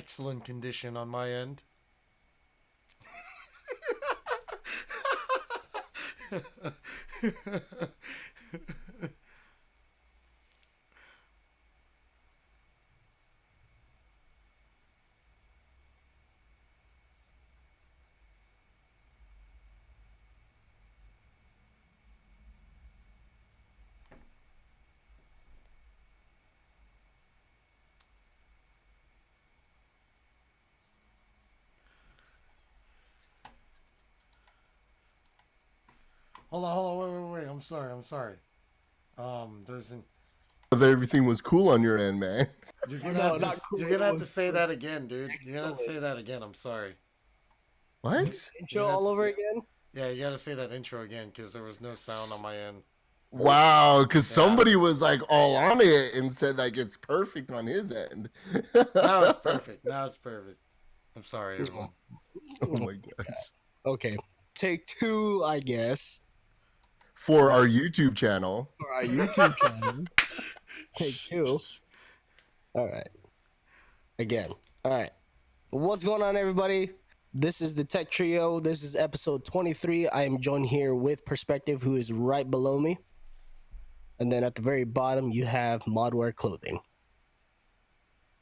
excellent condition on my end. Hold on, wait. I'm sorry. There's an If everything was cool on your end, man. No, not cool. you're gonna have to say that again, dude. You're gonna have to say that again. I'm sorry. What? You're Intro gonna have all to over say, again. yeah, you gotta say that intro again because there was no sound on my end. Wow, because Yeah. somebody was like all on it and said like it's perfect on his end. Now it's perfect. Now it's perfect. I'm sorry, everyone. Oh my gosh. Okay, take two, I guess, For our YouTube channel. for our YouTube channel. Take two. All right. Again. All right. What's going on, everybody? This is the Tech Trio. This is episode 23. I am joined here with Perspective, who is right below me. And then at the very bottom, you have Modwear Clothing.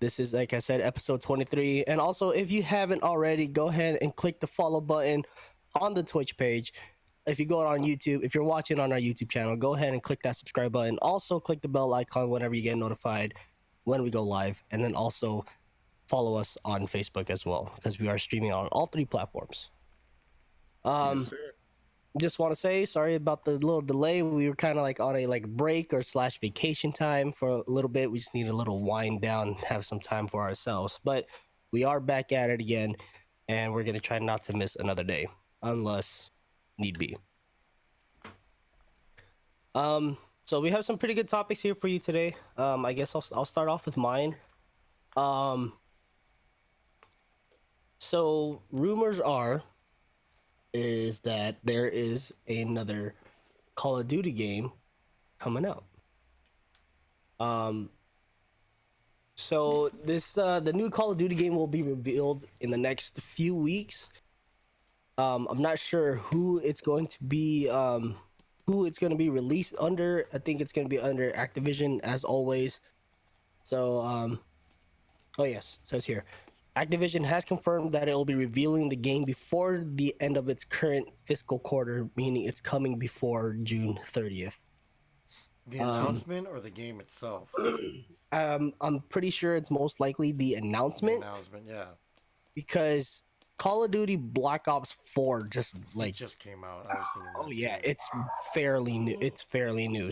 This is, like I said, episode 23. And also, if you haven't already, go ahead and click the follow button on the Twitch page. If you go on YouTube, if you're watching on our YouTube channel, go ahead and click that subscribe button. Also, click the bell icon whenever you get notified when we go live. And then also follow us on Facebook as well, because we are streaming on all three platforms. Yes, sir. Just want to say sorry about the little delay. We were kind of like on a break or slash vacation time for a little bit. We just need a little wind down, have some time for ourselves. But we are back at it again, and we're gonna try not to miss another day unless need be. So we have some pretty good topics here for you today. I guess I'll start off with mine. So rumors is that there is another Call of Duty game coming out. So this the new Call of Duty game will be revealed in the next few weeks. I'm not sure who it's going to be released under. I think it's going to be under Activision as always. So oh yes, it says here. Activision has confirmed that it will be revealing the game before the end of its current fiscal quarter, meaning it's coming before June 30th. The announcement or the game itself? I'm pretty sure it's most likely the The announcement announcement, yeah. because Call of Duty Black Ops 4 just It just came out. I was thinking that oh yeah, too. it's fairly new. It's fairly new.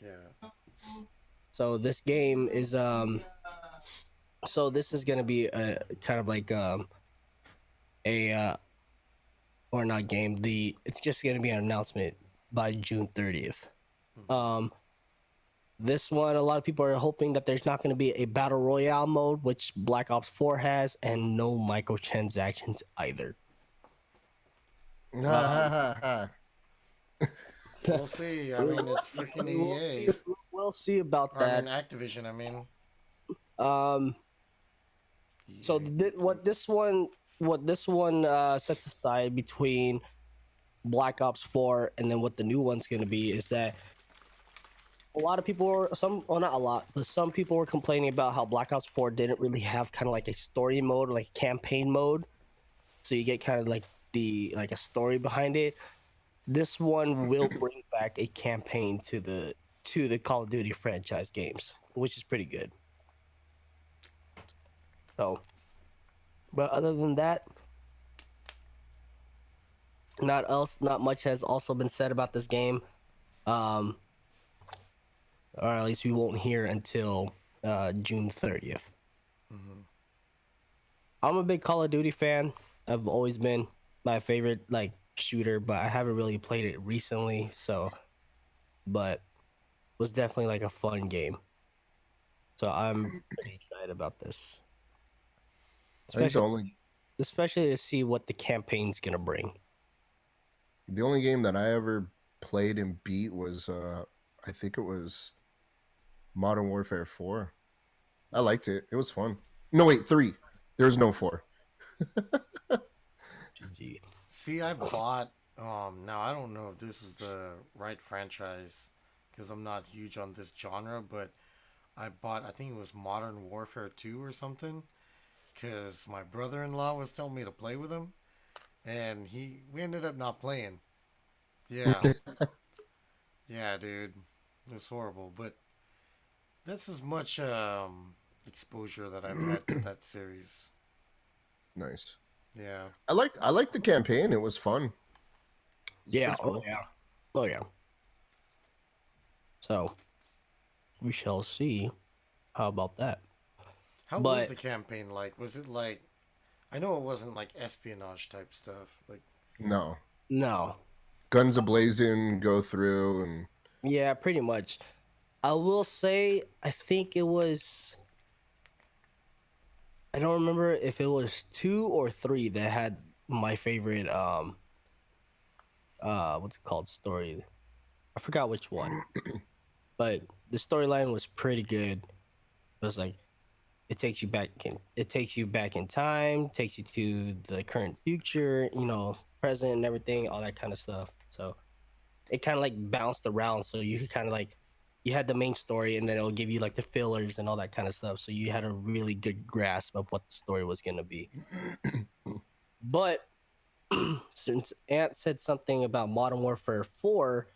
Yeah. So this game is so this is gonna be a kind of like a or not game. It's just gonna be an announcement by June 30th. Mhm. This one, a lot of people are hoping that there's not going to be a battle royale mode, which Black Ops 4 has, and no microtransactions either. Ha ha ha ha. We'll see. I mean, it's freaking EA. We'll see about Or, I that. mean, Activision. I mean, Um, so EA. what this one sets aside between Black Ops 4 and then what the new one's going to be is that a lot of people were well, not a lot, but some people were complaining about how Black Ops 4 didn't really have kind of like a story mode or like campaign mode, so you get kind of like a story behind it. This one will bring back a campaign to the Call of Duty franchise games, which is pretty good. So, but other than that, not much has also been said about this game. Um, or at least we won't hear until June 30th. Mm-hmm. I'm a big Call of Duty fan. I've always been my favorite like shooter, but I haven't really played it recently. So, but it was definitely like a fun game. So I'm pretty excited about this, I think especially especially to see what the campaign's gonna bring. the only game that I ever played and beat was I think it was Modern Warfare 4. I liked it. It was fun. No, wait, 3. There's no 4. GG. See, I bought. Now I don't know if this is the right franchise because I'm not huge on this genre, but I bought. I think it was Modern Warfare 2 or something because my brother-in-law was telling me to play with him, and we ended up not playing. Yeah, yeah, dude, it's horrible, but that's as much exposure that I've had to that series. Nice. Yeah. I liked the campaign. It was fun. It was Yeah. pretty Oh cool. yeah. Oh yeah. So we shall see. How about that? How was But the campaign like? Was it like I know it wasn't like espionage type stuff. Like, No. no. Guns ablazing, go through and Yeah, pretty much. I will say I think it was I don't remember if it was 2 or 3 that had my favorite what's it called story. I forgot which one. But the storyline was pretty good. It was like it takes you back in time, takes you to the current future, present and everything, all that kind of stuff. So it kind of like bounced around. So you could kind of like you had the main story and then it'll give you like the fillers and all that kind of stuff. So you had a really good grasp of what the story was gonna be. But since Ant said something about Modern Warfare 4,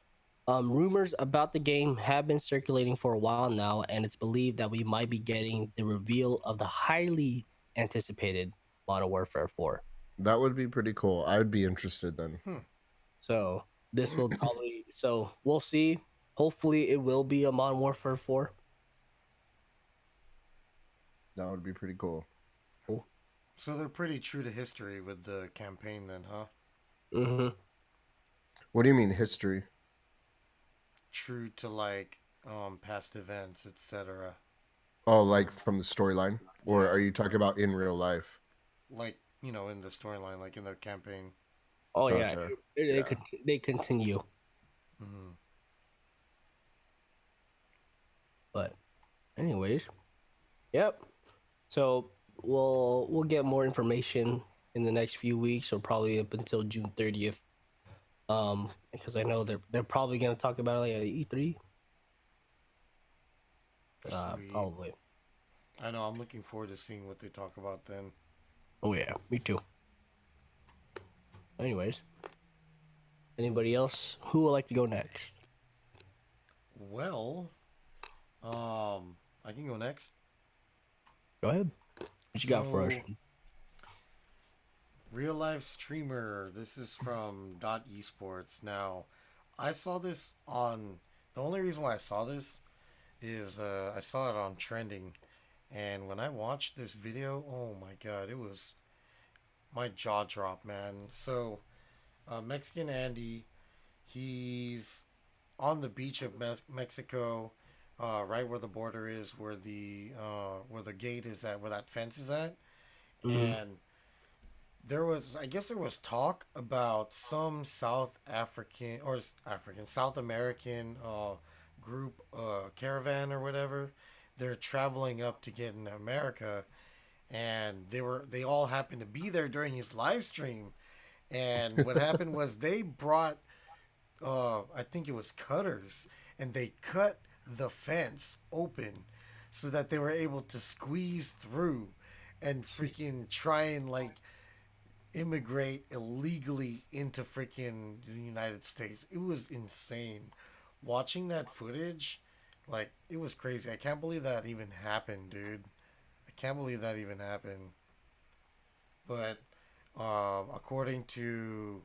rumors about the game have been circulating for a while now, and it's believed that we might be getting the reveal of the highly anticipated Modern Warfare 4. that would be pretty cool. I'd be interested then. hmm. So this will probably so we'll see. Hopefully it will be a Modern Warfare 4. That would be pretty cool. Cool. So they're pretty true to history with the campaign, then, huh? Mm-hmm. What do you mean history? True to like past events, etc. Oh, like from the storyline? Or Yeah, are you talking about in real life? like in the storyline, like in the campaign. Oh yeah, Okay. they Yeah. could they continue, Mm-hmm. but anyways, yep. So we'll get more information in the next few weeks, or probably up until June 30th. Because I know they're probably gonna talk about it like at E3. Sweet. Probably. I know. I'm looking forward to seeing what they talk about then. Oh yeah, me too. Anyways, anybody else who would like to go next? Well, I can go next. Go ahead. What you got for us? So, real life streamer. This is from Dot Esports. Now, I saw this on. The only reason why I saw this is I saw it on trending, and when I watched this video, oh my god, it was my jaw dropped, man. So, Mexican Andy, he's on the beach of Mexico, right where the border is, where the gate is at, where that fence is at, Mm-hmm. and I guess there was talk about some South African or South American group caravan or whatever. They're traveling up to get in America, and they all happened to be there during his live stream. And what happened was they brought I think it was cutters, and they cut the fence open so that they were able to squeeze through and freaking try and like immigrate illegally into freaking the United States. It was insane. Watching that footage, like, it was crazy. I can't believe that even happened, dude. I can't believe that even happened. But according to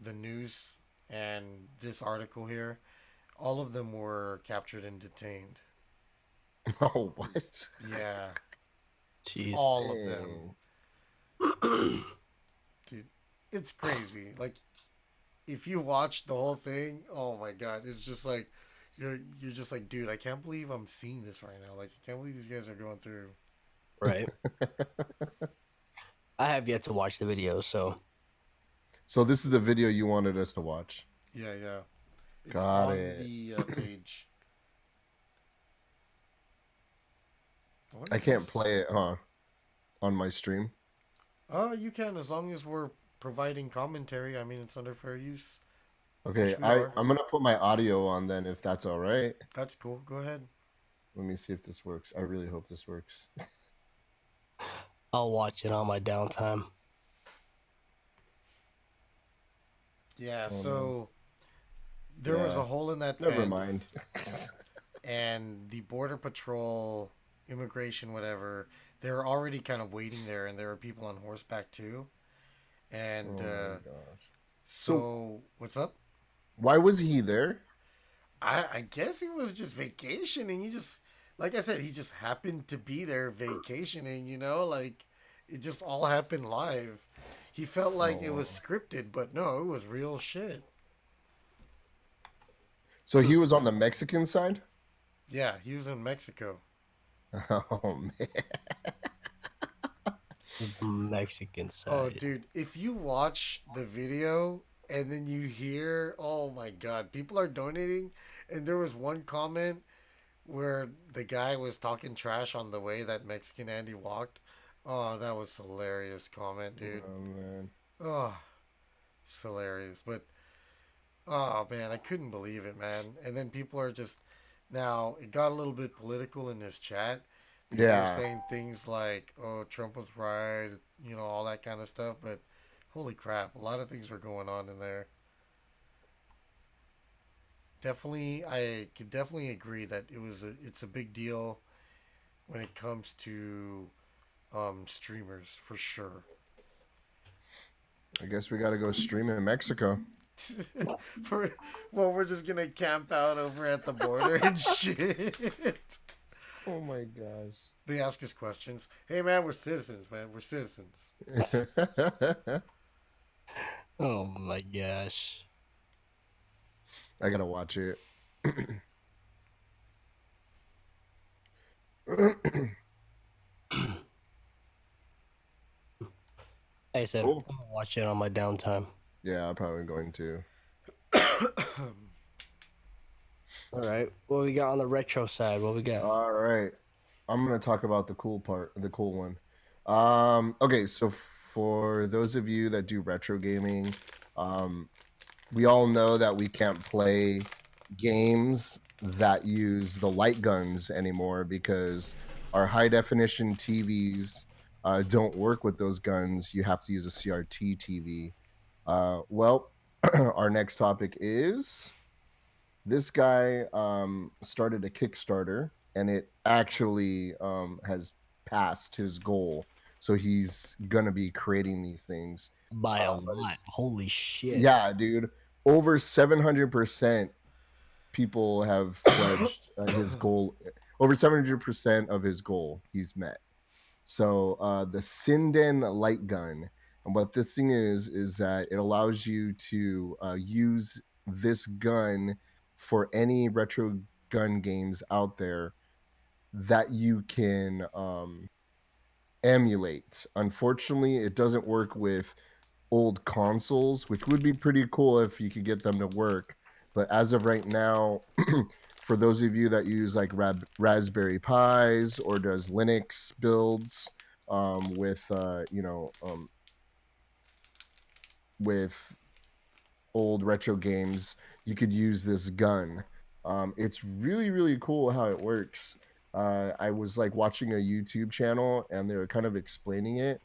the news and this article here, all of them were captured and detained. Oh, what? Yeah, Jeez. all of them. Dang. Dude, it's crazy. Like, if you watch the whole thing, oh my god, it's just like you're just like, dude, I can't believe I'm seeing this right now. Like, I can't believe these guys are going through. Right. I have yet to watch the video, so So this is the video you wanted us to watch. Yeah, yeah. It's Got on it. the page. I wonder I if can't there's. play it, huh? on my stream? You can, as long as we're providing commentary. I mean, it's under fair use, Okay, which we are. I'm gonna put my audio on then if that's all right. That's cool. Go ahead. Let me see if this works. I really hope this works. I'll watch it on my downtime. Yeah, Oh no. so there was a Yeah. hole in that Never mind. fence, and the Border Patrol, immigration, whatever, they were already kind of waiting there, and there were people on horseback too. And Oh my gosh. So so, what's up? why was he there? I guess he was just vacationing. He just, like I said, he just happened to be there vacationing, like it just all happened live. He felt like it was Oh. scripted, but no, it was real shit. So he was on the Mexican side? Yeah, he was in Mexico. Oh man. Mexican Oh, side. dude, if you watch the video and then you hear, oh my god, people are donating, and there was one comment where the guy was talking trash on the way that Mexican Andy walked. Oh, that was hilarious comment, dude. Oh man. Oh, it's hilarious. But oh man, I couldn't believe it, man. And then people are just now it got a little bit political in this chat. People were Yeah. saying things like, "Oh, Trump was right," all that kind of stuff. But holy crap, a lot of things were going on in there. Definitely, I could definitely agree that it's a big deal when it comes to streamers for sure. I guess we gotta go stream in Mexico. for, well, we're just gonna camp out over at the border and shit. Oh my gosh. They ask us questions. Hey man, we're citizens, man. We're citizens. Oh my gosh. I gotta watch it. Like I said, Cool. I'm gonna watch it on my downtime. Yeah, I'm probably going to. All right. What we got on the retro side? What we got? All right. I'm gonna talk about the cool part, the cool one. Okay, so for those of you that do retro gaming, um, we all know that we can't play games that use the light guns anymore because our high definition TVs don't work with those guns. You have to use a CRT TV. Well, our next topic is this guy started a Kickstarter and it actually has passed his goal. So he's gonna be creating these things. By a But lot. it's Holy shit. yeah, dude, over 700% people have pledged his goal. Over 700% of his goal he's met. So the Sinden light gun, and what this thing is that it allows you to use this gun for any retro gun games out there that you can emulate. Unfortunately, it doesn't work with old consoles, which would be pretty cool if you could get them to work. But as of right now, for those of you that use like Raspberry Pis or does Linux builds with with old retro games, you could use this gun. It's really really cool how it works. I was like watching a YouTube channel and they were kind of explaining it.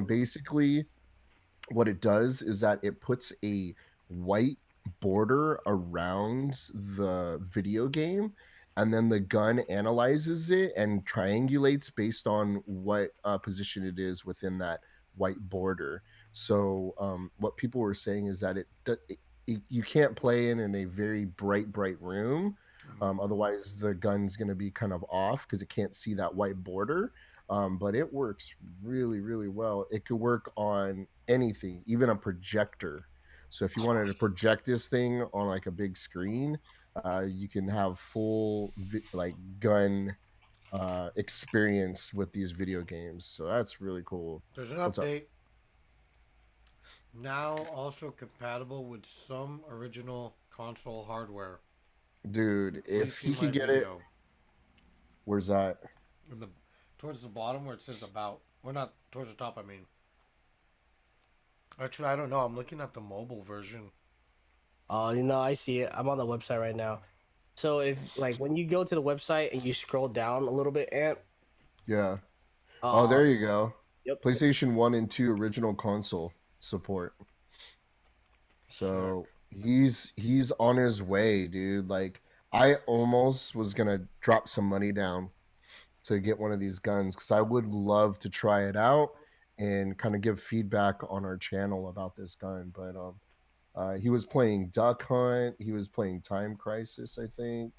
Basically, what it does is that it puts a white border around the video game and then the gun analyzes it and triangulates based on what position it is within that white border. So what people were saying is that you can't play in a very bright room, otherwise the gun's going to be kind of off because it can't see that white border. But it works really, really well. It could work on anything, even a projector. So if you wanted to project this thing on like a big screen, you can have full like gun experience with these video games. So that's really cool. There's an What's up, update now, also compatible with some original console hardware. dude? If Links in he my could get it, video. where's that? In the towards the bottom where it says about. Or not towards the top. I mean, actually, I don't know. I'm looking at the mobile version. I see it. I'm on the website right now. So if like when you go to the website and you scroll down a little bit, Ant, Yeah. Oh, uh, there you go. yep, PlayStation 1 and 2 original console support. Sick. So he's on his way, dude. Like I almost was gonna drop some money down to get one of these guns because I would love to try it out and kind of give feedback on our channel about this gun. But he was playing Duck Hunt. He was playing Time Crisis, I think.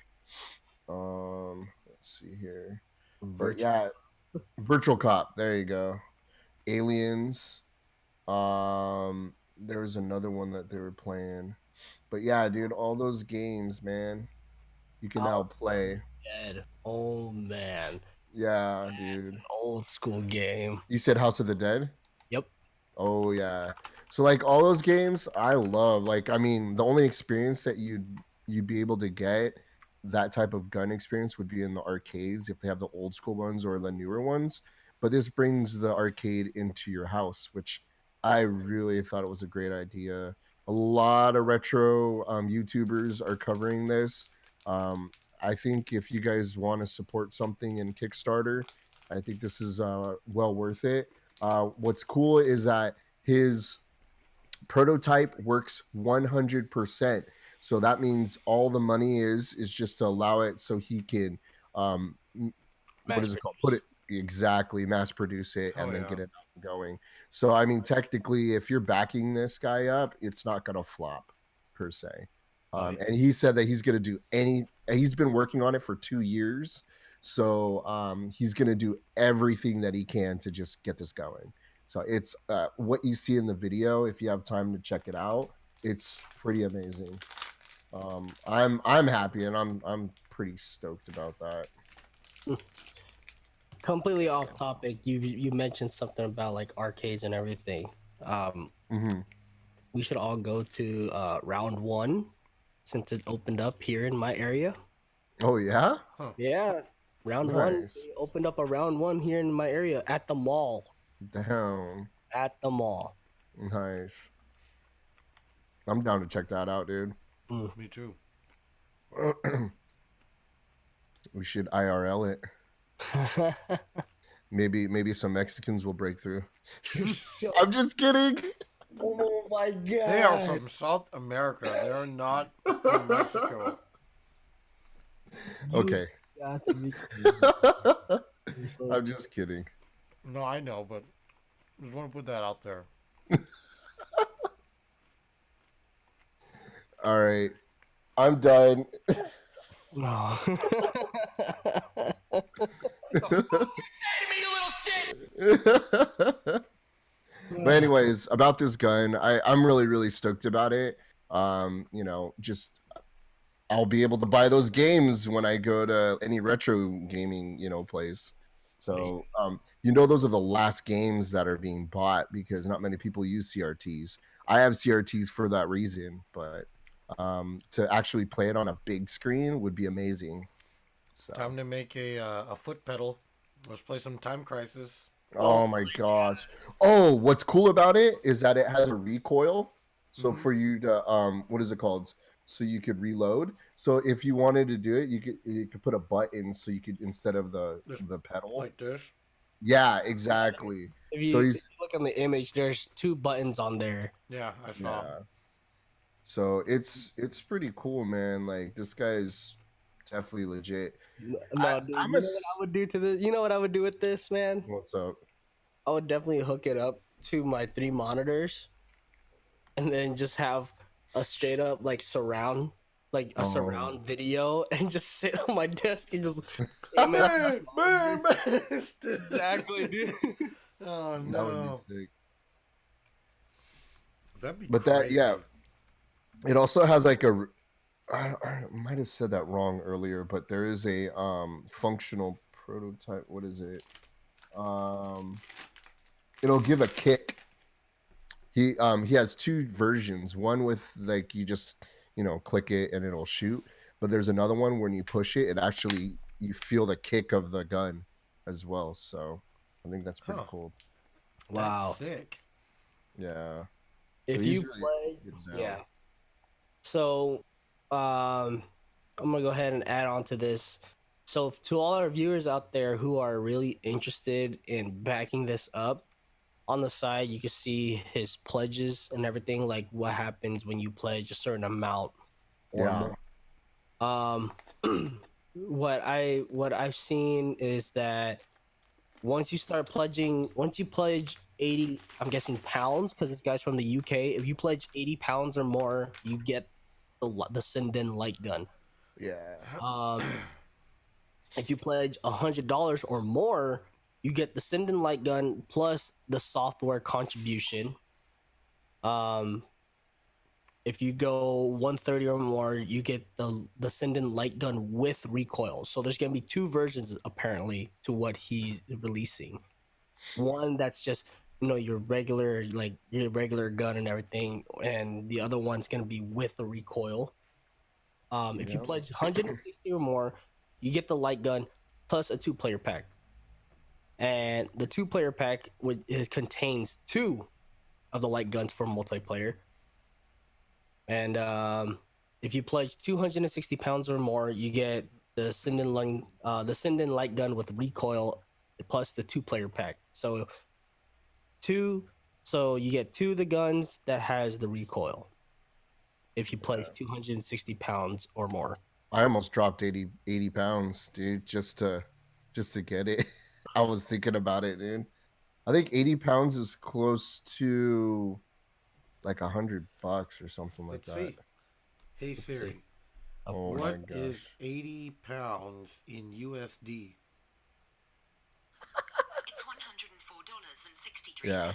Let's see here. But virtual. yeah, Virtual Cop. There you go. Aliens. There was another one that they were playing. But yeah, dude, all those games, man, you can now House of play. the Dead. Oh man, Yeah, it's dude. an old school game. You said House of the Dead? Yep. Oh yeah. So like all those games I love. Like I mean, the only experience that you'd be able to get that type of gun experience would be in the arcades if they have the old school ones or the newer ones. But this brings the arcade into your house, which I really thought it was a great idea. A lot of retro YouTubers are covering this. Um, I think if you guys want to support something in Kickstarter, I think this is well worth it. What's cool is that his prototype works 100%. So that means all the money is just to allow it so he can what is it Master. called? Put it exactly, mass produce it Hell and then yeah. get it up and going. So I mean, technically, if you're backing this guy up, it's not gonna flop per se. Like, And he said that he's gonna do any. He's been working on it for 2 years, so he's gonna do everything that he can to just get this going. So it's what you see in the video. If you have time to check it out, it's pretty amazing. I'm happy and I'm pretty stoked about that. Completely off topic. You mentioned something about like arcades and everything. Hmm. We should all go to round one since it opened up here in my area. Oh yeah. huh. Yeah, round one. Nice. They opened up a round one here in my area at the mall. Damn. At the mall. Nice. I'm down to check that out, dude. Mm. Me too. We should IRL it. Maybe some Mexicans will break through. I'm just kidding. Oh my They are god! from South America. They are not from Mexico. You Okay. got to be kidding. I'm just kidding. No, I know, but just want to put that out there. All right. I'm done. No. But anyways, about this gun, I'm really really stoked about it. Just I'll be able to buy those games when I go to any retro gaming, place. So, those are the last games that are being bought because not many people use CRTs. I have CRTs for that reason, but to actually play it on a big screen would be amazing. So, Time to make a foot pedal. Let's play some Time Crisis. oh my gosh. Oh, what's cool about it is that it has a recoil. So Hmm. for you to what is it called? So you could reload. So if you wanted to do it, you could put a button so you could instead of the Just the pedal. like this. Yeah, exactly. So If you he's look on the image, there's two buttons on there. Yeah, I saw. yeah. So it's pretty cool, man. Like this guy's definitely legit. I No, dude, I'm you a know what I would do to this? You know what I would do with this, man? what's up? I would definitely hook it up to my three monitors and then just have a straight up like surround, like a Um surround video, and just sit on my desk and just aim it at my Man, man, monitor. man. Exactly, dude. Oh that would be no, sick. that'd be But that yeah, crazy. it also has like I might have said that wrong earlier, but there is a functional prototype. What is it? Um it'll give a kick. He has two versions. One with like you just, click it and it'll shoot, but there's another one when you push it, it actually you feel the kick of the gun as well. So, I think that's pretty Huh. cool. That's Wow. sick. Yeah. So If he's you really play, getting yeah. down. So, I'm gonna go ahead and add on to this. So, to all our viewers out there who are really interested in backing this up, on the side you can see his pledges and everything, like what happens when you pledge a certain amount or Yeah. more. Um, what I've seen is that once you pledge 80, I'm guessing pounds, because this guy's from the UK. If you pledge 80 pounds or more, you get the Sinden light gun. Yeah. Um, if you pledge $100 or more, you get the Sinden light gun plus the software contribution. Um, if you go 130 or more, you get the Sinden light gun with recoil. So there's gonna be two versions apparently to what he's releasing. One that's just your regular, like your regular gun and everything, and the other one's gonna be with the recoil. If you Yeah. pledge 160 or more, you get the light gun plus a two-player pack, and the two-player pack contains two of the light guns for multiplayer. And if you pledge 260 pounds or more, you get the Sinden light gun with recoil plus the two-player pack. Two, so you get two of the guns that has the recoil if you place 260 pounds or more. I almost dropped 80 pounds, dude, just to get it. I was thinking about it, dude. I think 80 pounds is close to like $100 or something like Let's that. see. Hey Let's see. Siri, Oh my what is gosh. 80 pounds in USD? It's $104.63. Yeah.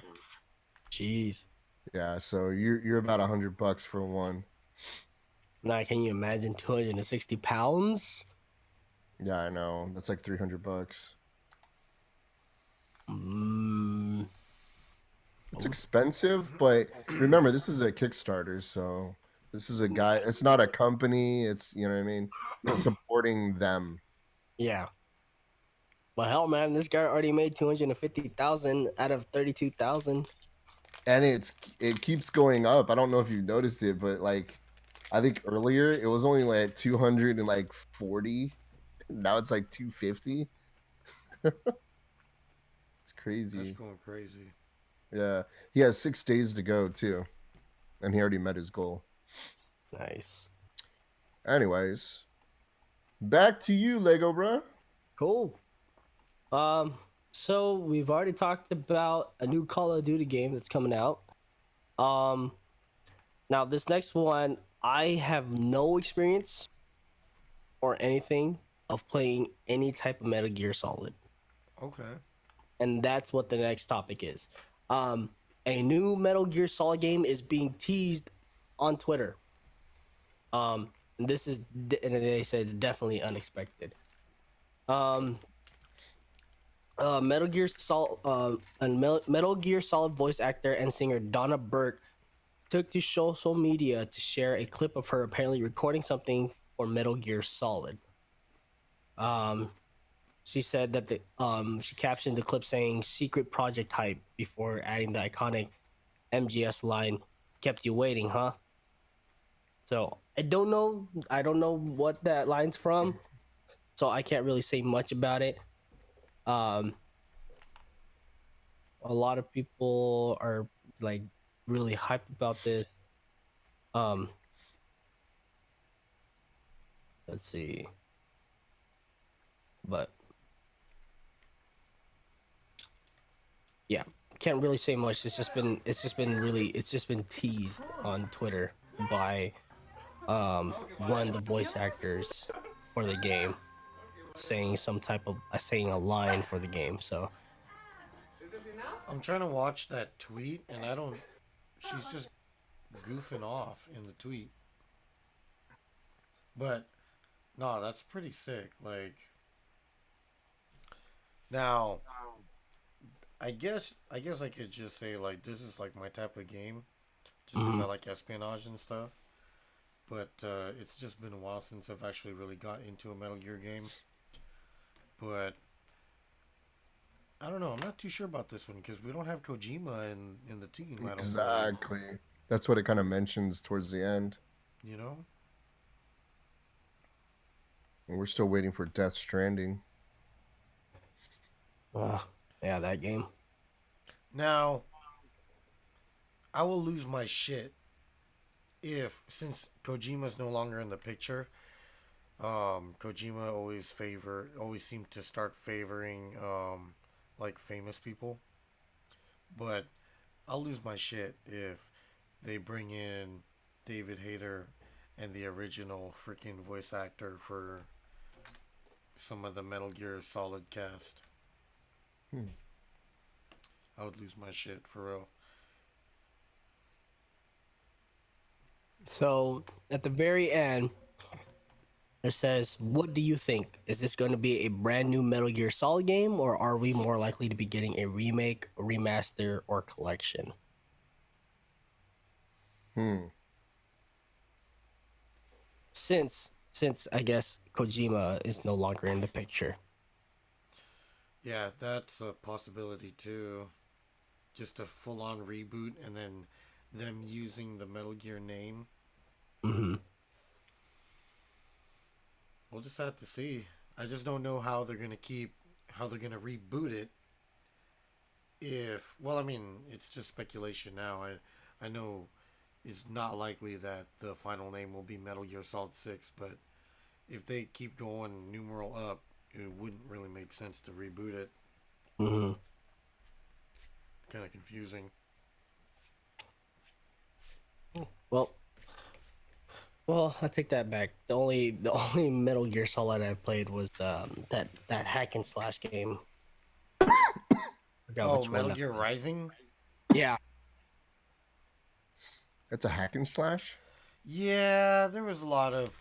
Jeez. Yeah. So you're about $100 for one. Now, can you imagine 260 pounds? Yeah, I know. That's like $300. Mm, It's expensive, but remember, this is a Kickstarter, so this is a guy. It's not a company. It's you know what I mean. He's supporting them, yeah. Well, hell, man, this guy already made 250,000 out of 32,000. and it keeps going up. I don't know if you've noticed it, but like, I think earlier it was only like 240. Now it's like 250. It's That's crazy. going crazy. Yeah, he has 6 days to go too, and he already met his goal. Nice. Anyways, back to you, Lego, bro. Cool. Um, so we've already talked about a new Call of Duty game that's coming out. Um, Now this next one, I have no experience or anything of playing any type of Metal Gear Solid, Okay. and that's what the next topic is. Um, a new Metal Gear Solid game is being teased on Twitter. And they said it's definitely unexpected. Um, Metal Gear Solid voice actor and singer Donna Burke took to social media to share a clip of her apparently recording something for Metal Gear Solid. Um, she said that she captioned the clip saying "secret project hype" before adding the iconic MGS line, "Kept you waiting, huh?" So I don't know what that line's from, so I can't really say much about it. Um, a lot of people are like really hyped about this. Um, let's see, but yeah, can't really say much. It's just been teased on Twitter by one of the voice actors for the game saying saying a line for the game. So I'm trying to watch that tweet and I don't. She's just goofing off in the tweet. But no, that's pretty sick. Like now, I guess I could just say like this is like my type of game, just because I mhm. like espionage and stuff. But it's just been a while since I've actually really got into a Metal Gear game. But I don't know. I'm not too sure about this one because we don't have Kojima in the team. I don't believe. Exactly. That's what it kind of mentions towards the end. You know. And we're still waiting for Death Stranding. Yeah, that game. Now, I will lose my shit if, since Kojima's no longer in the picture, Kojima always seemed to start favoring like famous people. But I'll lose my shit if they bring in David Hayter and the original freaking voice actor for some of the Metal Gear Solid cast. Hmm. I would lose my shit for real. So at the very end, it says, "What do you think? Is this going to be a brand new Metal Gear Solid game, or are we more likely to be getting a remake, remaster, or collection?" Hmm. Since I guess Kojima is no longer in the picture. Yeah, that's a possibility too. Just a full on reboot and then them using the Metal Gear name. Mm-hmm. We'll just have to see. I just don't know how they're gonna reboot it. If well, I mean, it's just speculation now. I know it's not likely that the final name will be Metal Gear Solid 6, but if they keep going numeral up, it wouldn't really make sense to reboot it. Mm-hmm. Kind of confusing. Well, I take that back. The only Metal Gear Solid I've played was that hack and slash game. Forgot Oh, which one Metal that Gear was. Rising? Yeah. It's a hack and slash? Yeah, there was a lot of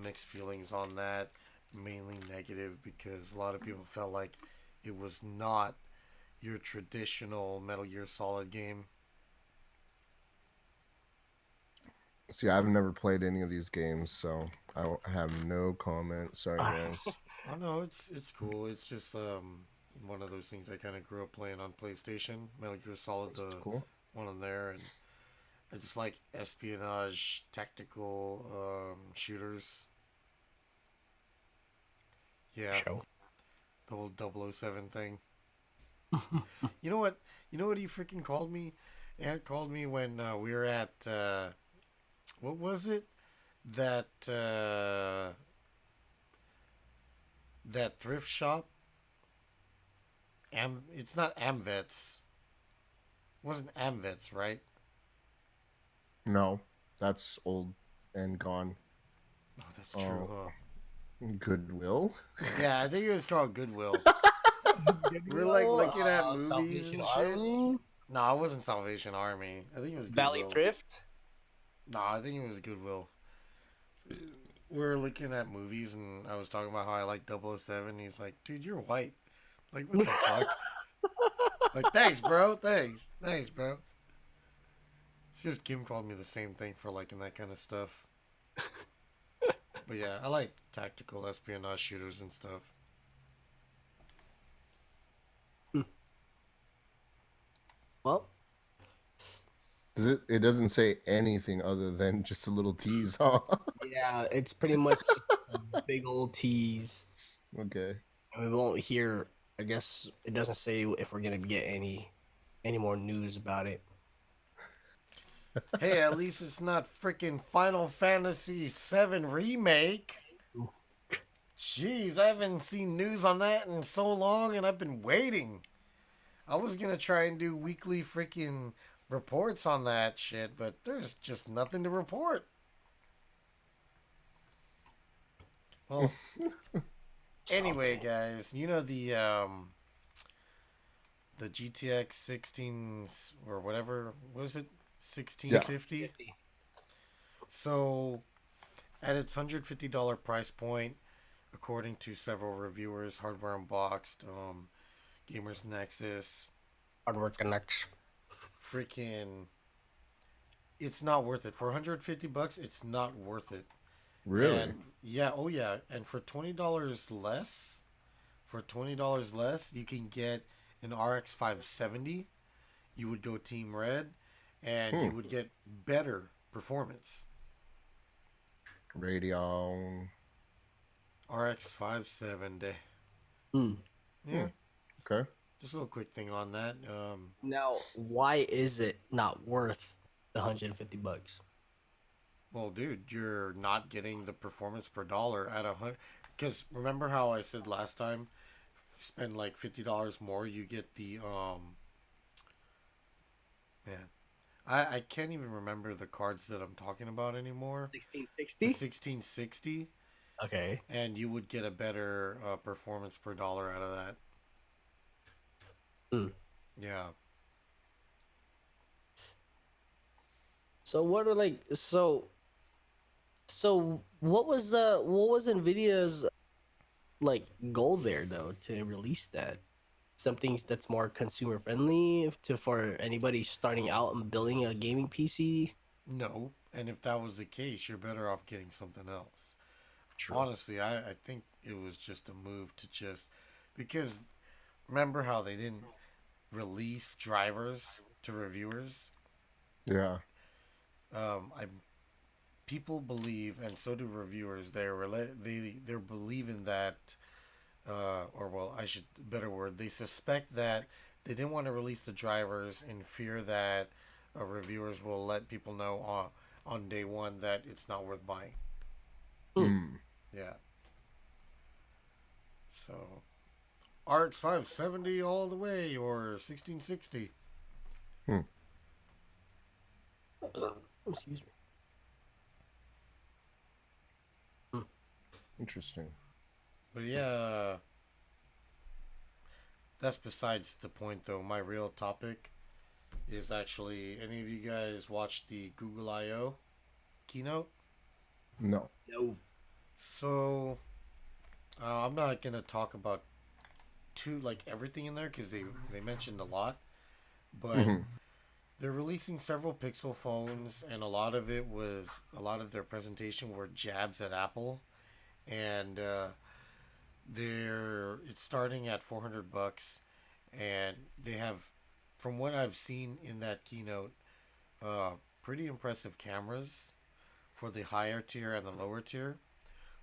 mixed feelings on that, mainly negative because a lot of people felt like it was not your traditional Metal Gear Solid game. See, I've never played any of these games, so I have no comment. Sorry, guys. Oh no, it's cool. It's just one of those things I kind of grew up playing on PlayStation. Metal Gear Solid, It's the cool. one on there, and I just like espionage, tactical shooters. Yeah, Show. the whole 007 thing. You know what? You know what he freaking called me? Aunt called me when we were at what was it? That that thrift shop. It's not Amvets. It wasn't Amvets, right? No, that's old and gone. Oh, that's true, Oh, huh? Goodwill? Yeah, I think it was called Goodwill. We're like looking at movies Salvation and shit. Army, No, it wasn't Salvation Army. I think it was Valley Goodwill. Thrift. No, I think it was Goodwill. We're looking at movies, and I was talking about how I like 007. He's like, dude, you're white. Like, what the fuck? Like, thanks, bro. Thanks, bro. It's just Kim called me the same thing for liking that kind of stuff. But yeah, I like tactical espionage shooters and stuff. Well, Does it? It doesn't say anything other than just a little tease, huh? yeah, it's pretty much just a big old tease. Okay. And we won't hear. I guess it doesn't say if we're gonna get any more news about it. Hey, at least it's not freaking Final Fantasy VII Remake. Jeez, I haven't seen news on that in so long, and I've been waiting. I was gonna try and do weekly freaking reports on that shit, but there's just nothing to report. Well, anyway, Salty. guys, you know the GTX 16 or whatever what was it Yeah. 1650. So at its $150 price point, according to several reviewers, Hardware Unboxed, Gamers Nexus, Hard work connects. freaking, it's not worth it for 150 bucks. It's not worth it. Really? And yeah, oh yeah, and for $20 less, you can get an RX 570, you would go Team Red, and Hmm. you would get better performance. Radio. RX 570. Hmm. Hmm. Yeah, Okay. just a little quick thing on that. Now, why is it not worth the $150? Well, dude, you're not getting the performance per dollar at a hundred. Because remember how I said last time, spend like $50 more, you get the man. I can't even remember the cards that I'm talking about anymore. The 1660. 1660, Okay. and you would get a better performance per dollar out of that. Hmm. Yeah. So what are like so what was Nvidia's like goal there though to release that? Something that's more consumer friendly to for anybody starting out and building a gaming PC. No. And if that was the case, you're better off getting something else. True. Honestly, I think it was just a move to just because remember how they didn't release drivers to reviewers? Yeah. I people believe, and so do reviewers. They're believing that, or well, I should better word. They suspect that they didn't want to release the drivers in fear that reviewers will let people know on day one that it's not worth buying. Hmm. Hmm. Yeah. So RX 570 all the way or 1660. Hmm. Excuse me. Hmm. Interesting. But yeah, that's besides the point though. My real topic is actually any of you guys watched the Google I/O keynote? No. No. So I'm not gonna talk about too like everything in there because they mentioned a lot, but Hmm. they're releasing several Pixel phones, and a lot of their presentation were jabs at Apple, and they're it's starting at $400, and they have, from what I've seen in that keynote, uh, pretty impressive cameras for the higher tier and the lower tier.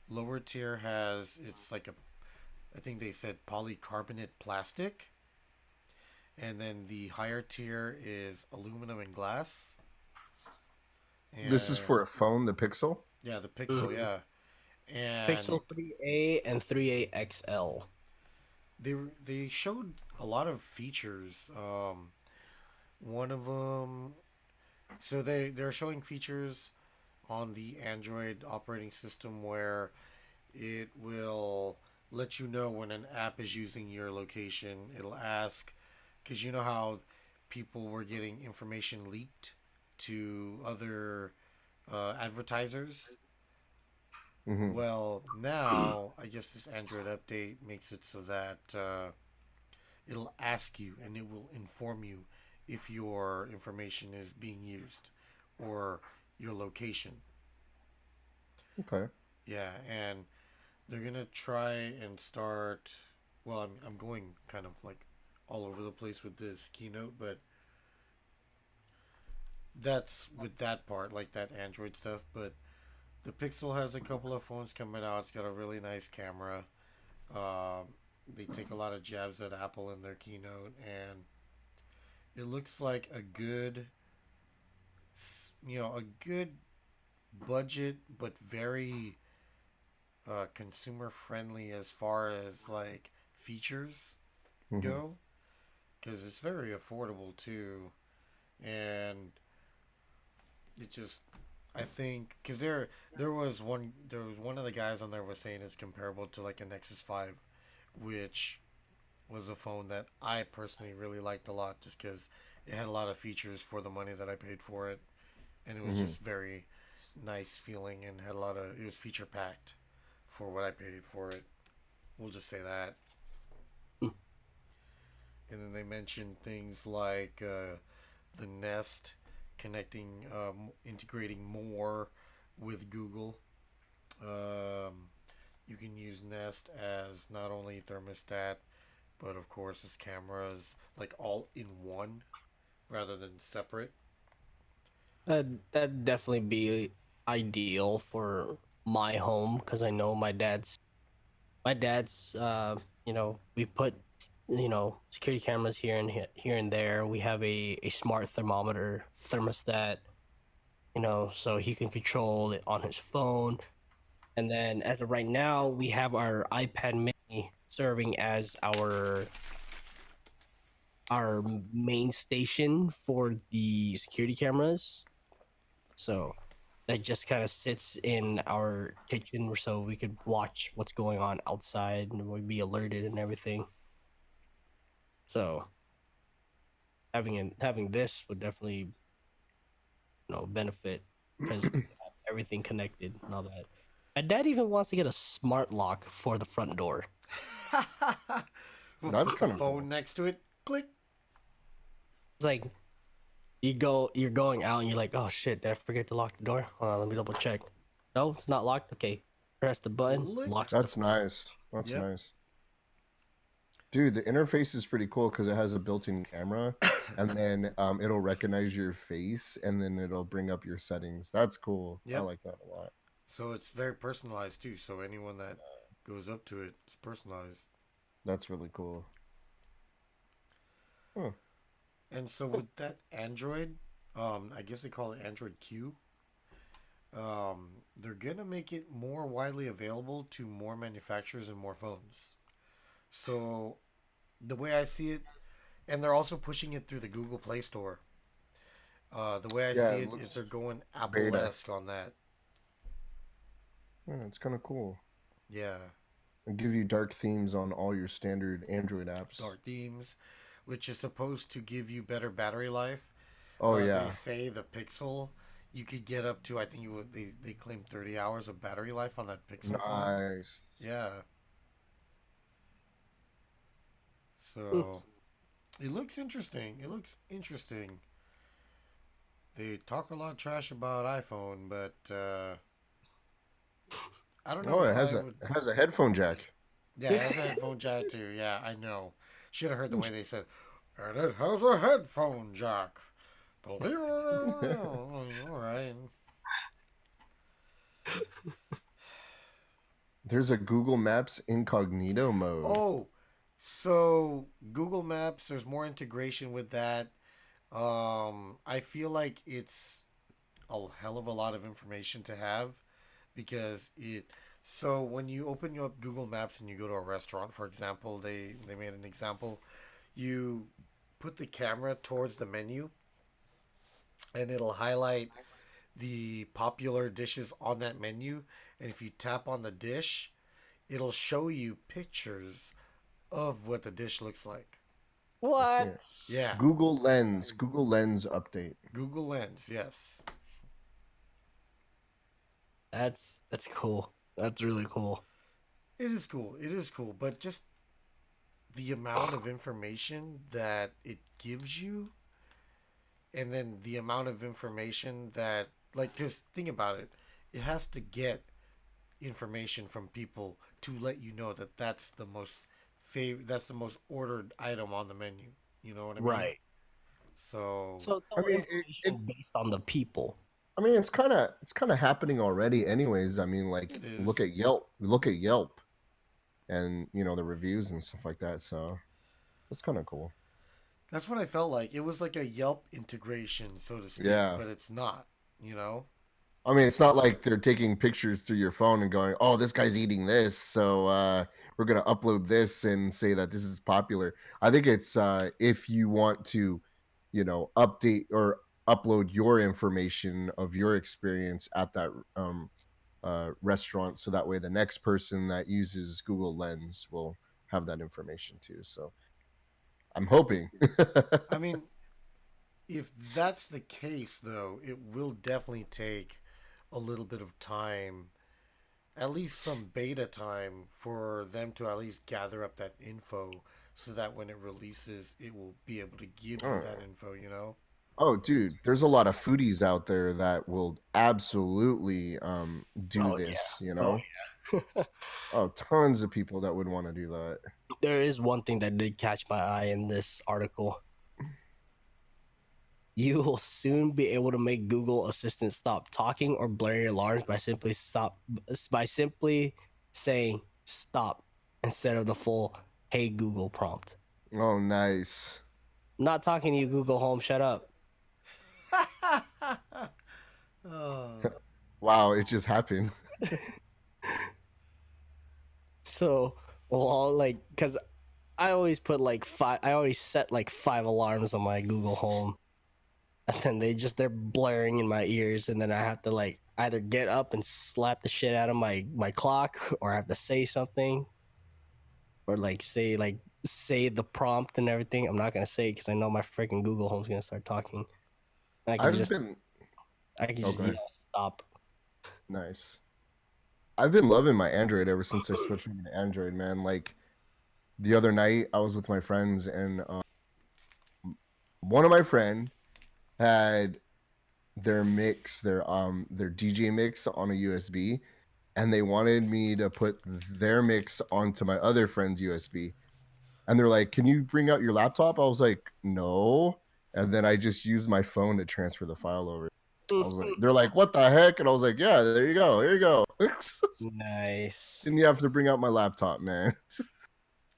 Lower tier has it's like a I think they said polycarbonate plastic, and then the higher tier is aluminum and glass. This is And for a phone, the Pixel. yeah, the Pixel, Mhm. yeah, and Pixel 3a and 3a XL. they showed a lot of features. One of them, so they're showing features on the Android operating system where it will let you know when an app is using your location. It'll ask, because you know how people were getting information leaked to other advertisers. Hmm. Well, now I guess this Android update makes it so that it'll ask you and it will inform you if your information is being used or your location. Okay. Yeah, and they're gonna try and start. Well, I'm going kind of like all over the place with this keynote, but that's with that part, like that Android stuff. But the Pixel has a couple of phones coming out. It's got a really nice camera. They take a lot of jabs at Apple in their keynote, and it looks like a good, a good budget, but very consumer friendly as far as like features Hmm. go, because it's very affordable too, and it just I think because there was one of the guys on there was saying it's comparable to like a Nexus 5, which was a phone that I personally really liked a lot just because it had a lot of features for the money that I paid for it, and it was Hmm. just very nice feeling and had a lot of it was feature packed for what I paid for it. We'll just say that. Hmm. And then they mentioned things like the Nest connecting, integrating more with Google. Um, you can use Nest as not only thermostat but of course, this camera is like all in one rather than separate. That definitely be ideal for my home because I know my dad's we put security cameras here and there. We have a smart thermostat, so he can control it on his phone. And then as of right now, we have our iPad mini serving as our main station for the security cameras. So that just kind of sits in our kitchen so we could watch what's going on outside and we'd be alerted and everything. So having this would definitely benefit because everything connected and all that. My dad even wants to get a smart lock for the front door. We'll That's put the kind of phone cool. next to it. Click. It's like you're going out and you're like, oh shit, did I forget to lock the door? Hold on, let me double check. No, it's not locked. Okay, press the button, Click. locks the. That's nice. That's Yep. nice. Dude, the interface is pretty cool because it has a built-in camera, and then it'll recognize your face, and then it'll bring up your settings. That's cool. I Yep. like that a lot. So it's very personalized too. So anyone that goes up to it, it's personalized. That's really cool. Huh. And so with that Android, I guess they call it Android Q. They're gonna make it more widely available to more manufacturers and more phones. So the way I see it, and they're also pushing it through the Google Play Store. The way I Yeah, see it it is they're looks going beta. Apple-esque on that. Yeah, it's kind of cool. Yeah, It'll give you dark themes on all your standard Android apps. dark themes, which is supposed to give you better battery life. Oh They yeah, say the Pixel, you could get up to, I think they claim 30 hours of battery life on that Pixel phone. nice. Yeah, Hmm. so it looks interesting. It looks interesting. They talk a lot of trash about iPhone, but I don't know Oh, if I would. it has a headphone jack. Yeah, it has a headphone jack too. Yeah, I know. Should have heard the way they said, and it has a headphone jack. Believe it or not. All right. There's a Google Maps incognito mode. Oh, so Google Maps, there's more integration with that. I feel like it's a hell of a lot of information to have because it. So when you open up Google Maps and you go to a restaurant, for example, they made an example. You put the camera towards the menu, and it'll highlight the popular dishes on that menu. And if you tap on the dish, it'll show you pictures of what the dish looks like. Let's see What? it. Yeah, Google Lens update. Google Lens. Yes, That's cool. That's really cool. it is cool. It is cool, but just the amount of information that it gives you, and then the amount of information that, like, just think about it. It has to get information from people to let you know that that's the most ordered item on the menu. You know what I mean? Right. So So it's I all mean, information based on the people. I mean, it's kind of happening already, anyways. I mean, like it is. Look at Yelp, and the reviews and stuff like that. So that's kind of cool. That's what I felt like. It was like a Yelp integration, so to speak, Yeah. but it's not. You know? I mean, it's not like they're taking pictures through your phone and going, "Oh, this guy's eating this, so we're gonna upload this and say that this is popular." I think it's if you want to, update or upload your information of your experience at that restaurant, so that way the next person that uses Google Lens will have that information too. So I'm hoping. I mean, if that's the case, though, it will definitely take a little bit of time, at least some beta time, for them to at least gather up that info so that when it releases, it will be able to give you that Oh. info, you know? Oh, dude, there's a lot of foodies out there that will absolutely do Oh this, yeah. Oh yeah. Oh, tons of people that would want to do that. There is one thing that did catch my eye in this article. You will soon be able to make Google Assistant stop talking or blaring alarms by simply saying stop instead of the full "Hey Google" prompt. Oh, nice. I'm not talking to you, Google Home. Shut up. Oh. Wow, it just happened. So, well, like, cause I always put like five. I always set like 5 alarms on my Google Home, and then they're blaring in my ears, and then I have to like either get up and slap the shit out of my clock, or I have to say something, or say the prompt and everything. I'm not gonna say it because I know my freaking Google Home's gonna start talking. And I've been I can just okay. yell stop. Nice. I've been loving my Android ever since I switched over to Android, man. Like the other night, I was with my friends, and one of my friend had their DJ mix on a USB, and they wanted me to put their mix onto my other friend's USB. And they're like, "Can you bring out your laptop?" I was like, "No." And then I just used my phone to transfer the file over. I was like, they're like, "What the heck?" And I was like, "Yeah, there you go. Here you go." Nice. Didn't you have to bring out my laptop, man?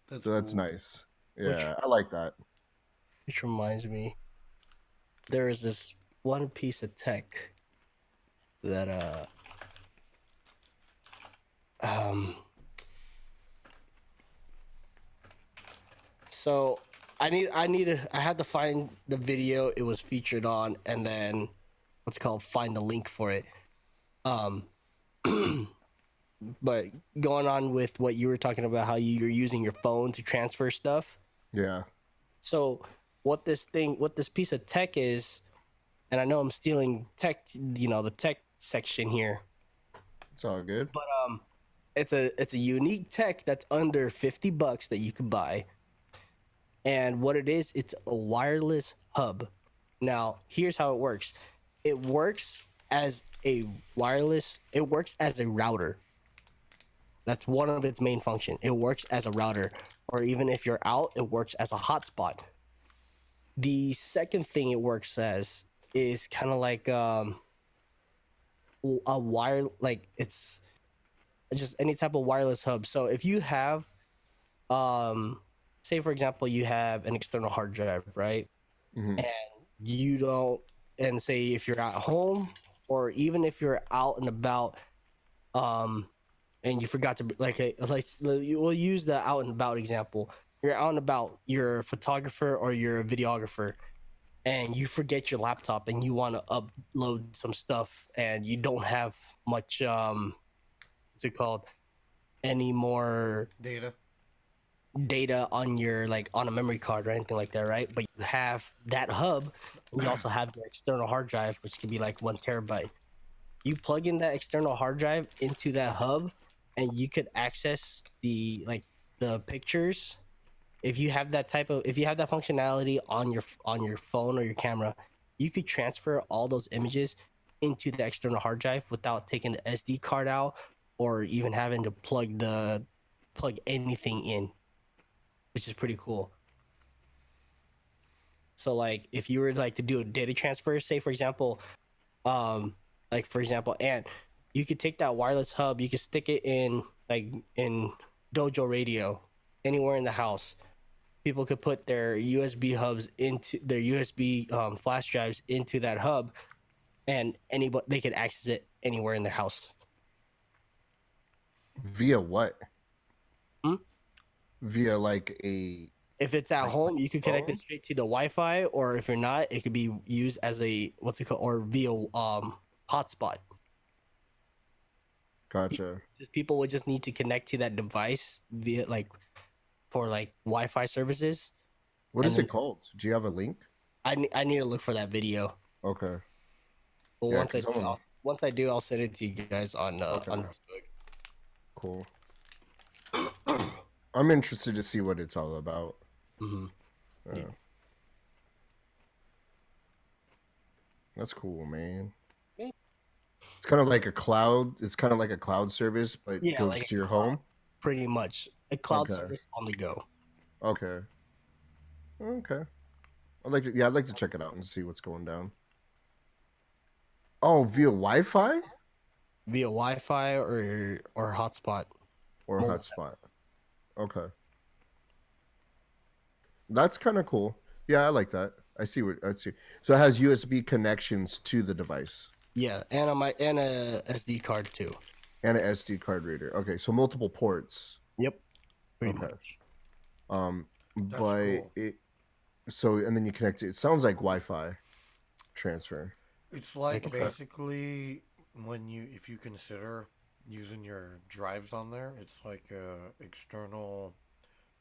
That's So that's cool. nice. Yeah, I like that. Which reminds me, there is this one piece of tech that um so I had to find the video it was featured on, and then what's it called, find the link for it. Um but going on with what you were talking about, how you're using your phone to transfer stuff. Yeah. So what this piece of tech is, and I know I'm stealing tech, the tech section here, It's all good. but it's a unique tech that's under $50 that you can buy. And what it is, it's a wireless hub. Now, here's how it works. It works as a it works as a router. That's one of its main functions. It works as a router, or even if you're out, it works as a hotspot. The second thing it works as is kind of like a wire, like it's just any type of wireless hub. So if you have say for example you have an external hard drive, right? Hmm. And you don't, and say if you're at home, or even if you're out and about, um and you forgot to we'll use the out and about example. You're out and about, you're a photographer or you're a videographer, and you forget your laptop and you want to upload some stuff, and you don't have much what's it called, any more Data. data on your, like, on a memory card or anything like that, right? But you have that hub, and you also have your external hard drive, which can be like 1 terabyte. You plug in that external hard drive into that hub, and you could access the pictures. If you have that functionality on your phone or your camera, you could transfer all those images into the external hard drive without taking the SD card out, or even having to plug anything in, which is pretty cool. So like if you were like to do a data transfer, say for example, and you could take that wireless hub, you could stick it in in Dojo Radio anywhere in the house. People could put their USB hubs into their USB flash drives into that hub, and anybody, they could access it anywhere in their house. Via what? Hmm? Via like a If it's at home, you could connect it phone? straight to the Wi-Fi, or if you're not, it could be used as a, what's it called, or via hotspot. Gotcha. Just people would just need to connect to that device via for Wi-Fi services, What and is then it called? Do you have a link? I need to look for that video. Okay. But Yeah, because once I do, I'll send it to you guys okay, on Facebook. cool. I'm interested to see what it's all about. Mm-hmm. Yeah. Yeah, that's cool, man. It's kind of like a cloud. It's kind of like a cloud service, but Yeah, goes like to a your cloud, home. pretty much a cloud Okay. service on the go. Okay. Okay. I'd like to check it out and see what's going down. Oh, via Wi-Fi via Wi-Fi or hotspot. or Mobile. hotspot. Okay. That's kind of cool. Yeah, I like that. I see. So it has USB connections to the device Yeah, and a SD card too. and an SD card reader. Okay, so multiple ports. Yep, pretty Okay. much. Um, That's but cool. it so and then you connect it. It sounds like Wi-Fi transfer. It's I like guess Okay. so. basically when you if you consider using your drives on there, it's like a external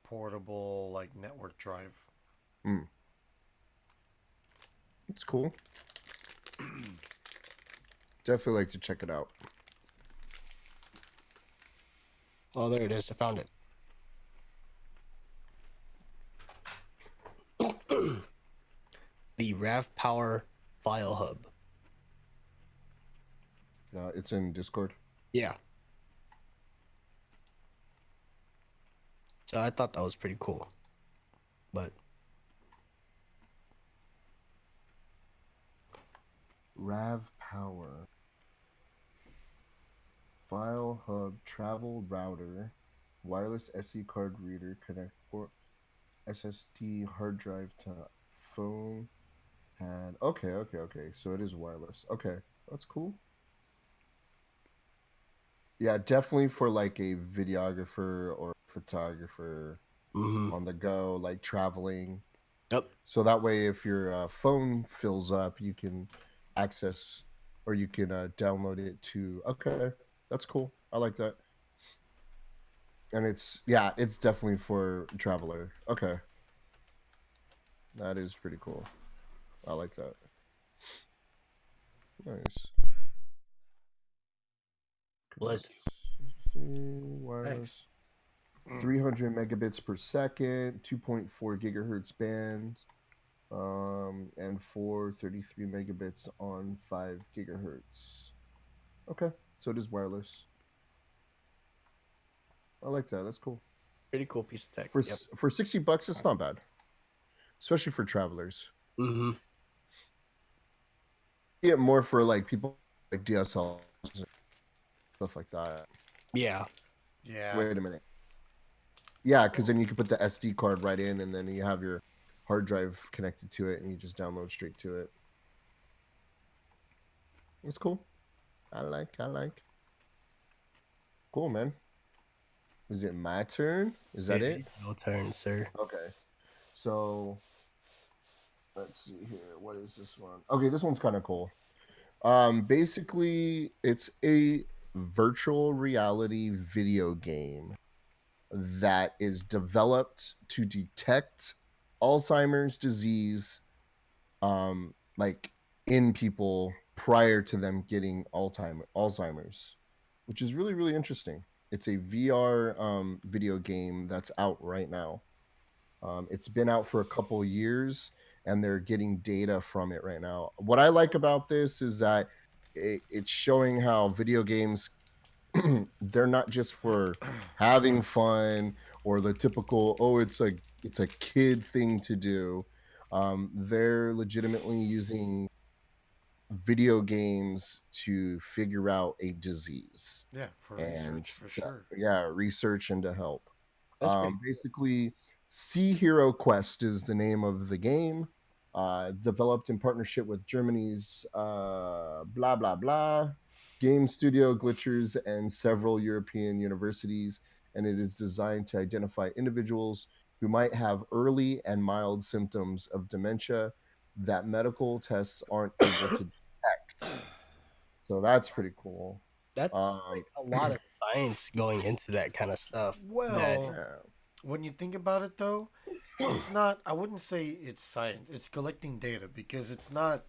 portable like network drive. Mm, it's cool. Definitely like to check it out. Oh, there it is. I found it. The RAV Power File Hub. It's in Discord. Yeah. So I thought that was pretty cool. But Rav Power File Hub Travel Router Wireless SD card reader connect port SSD hard drive to phone pad. Okay. So it is wireless. Okay, that's cool. Yeah, definitely for like a videographer or photographer mm-hmm. on the go, like traveling. Yep. So that way, if your phone fills up, you can access or you can download it to. Okay, that's cool. I like that. And it's definitely for traveler. Okay, that is pretty cool. I like that. Nice. Connect Listen. Thanks. wireless. 300 megabits per second, 2.4 gigahertz band, and 433 megabits on 5 gigahertz. Okay, so it is wireless. I like that. That's cool. Pretty cool piece of tech. For Yep. for $60, it's not bad, especially for travelers. Mm-hmm. You get more for like people like DSLs and stuff like that. Yeah. Yeah. Wait a minute. Yeah, because then you can put the SD card right in, and then you have your hard drive connected to it, and you just download straight to it. It's cool. I like. Cool, man. Is it my turn? Is that It it? is your turn, sir. Okay. So let's see here. What is this one? Okay, this one's kind of cool. Basically, it's a virtual reality video game that is developed to detect Alzheimer's disease, like in people prior to them getting Alzheimer's, which is really really interesting. It's a VR video game that's out right now. It's been out for a couple years, and they're getting data from it right now. What I like about this is that it's showing how video games they're not just for having fun or the typical it's a kid thing to do. They're legitimately using video games to figure out a disease Yeah, for and research for sure. yeah, research and to help. That's pretty cool. Basically, Sea Hero Quest is the name of the game. Developed in partnership with Germany's blah blah blah game studio Glitchers and several European universities, and it is designed to identify individuals who might have early and mild symptoms of dementia that medical tests aren't able to detect. So that's pretty cool. That's like Um, a lot of science going into that kind of stuff. That Well, yeah. when you think about it though, it's not I wouldn't say it's science. It's collecting data because it's not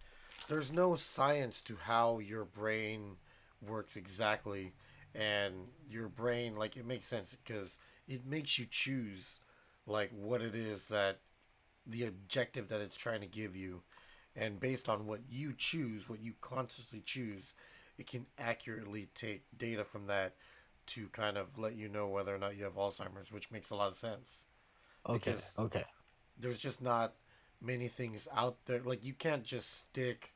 there's no science to how your brain works exactly and your brain like it makes sense because it makes you choose like what it is that the objective that it's trying to give you and based on what you choose, what you consciously choose, it can accurately take data from that to kind of let you know whether or not you have Alzheimer's, which makes a lot of sense. Okay. because Okay. there's just not many things out there. Like you can't just stick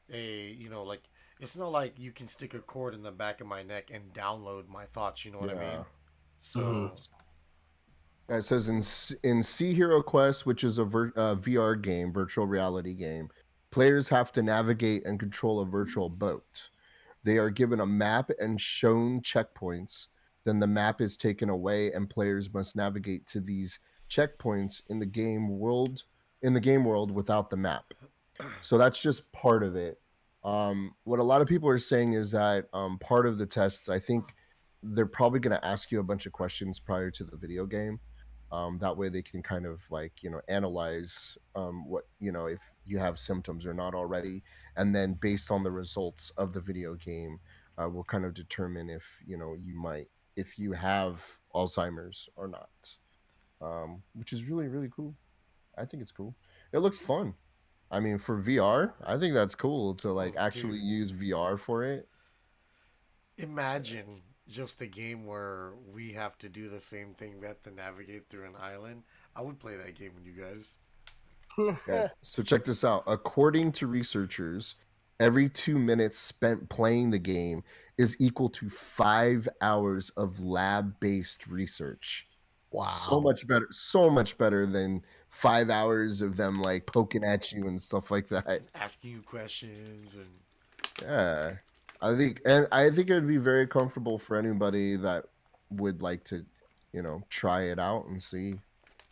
like it's not like you can stick a cord in the back of my neck and download my thoughts. You know what I Yeah. mean? Hmm. So It says in Sea Hero Quest, which is a VR game, virtual reality game, players have to navigate and control a virtual boat. They are given a map and shown checkpoints. Then the map is taken away, and players must navigate to these checkpoints in the game world without the map. So that's just part of it. What a lot of people are saying is that part of the tests, I think they're probably going to ask you a bunch of questions prior to the video game. That way they can kind of like, analyze what, if you have symptoms or not already. And then based on the results of the video game, will kind of determine if, if you have Alzheimer's or not, which is really, really cool. I think it's cool. It looks fun. I mean, for VR, I think that's cool to like oh, actually dude, use VR for it. imagine just a game where we have to do the same thing. We have to navigate through an island. I would play that game with you guys. Okay, so check this out. According to researchers, every 2 minutes spent playing the game is equal to 5 hours of lab-based research. Wow. So much better than 5 hours of them like poking at you and stuff like that. And asking you questions and Yeah. I think it would be very comfortable for anybody that would like to, try it out and see.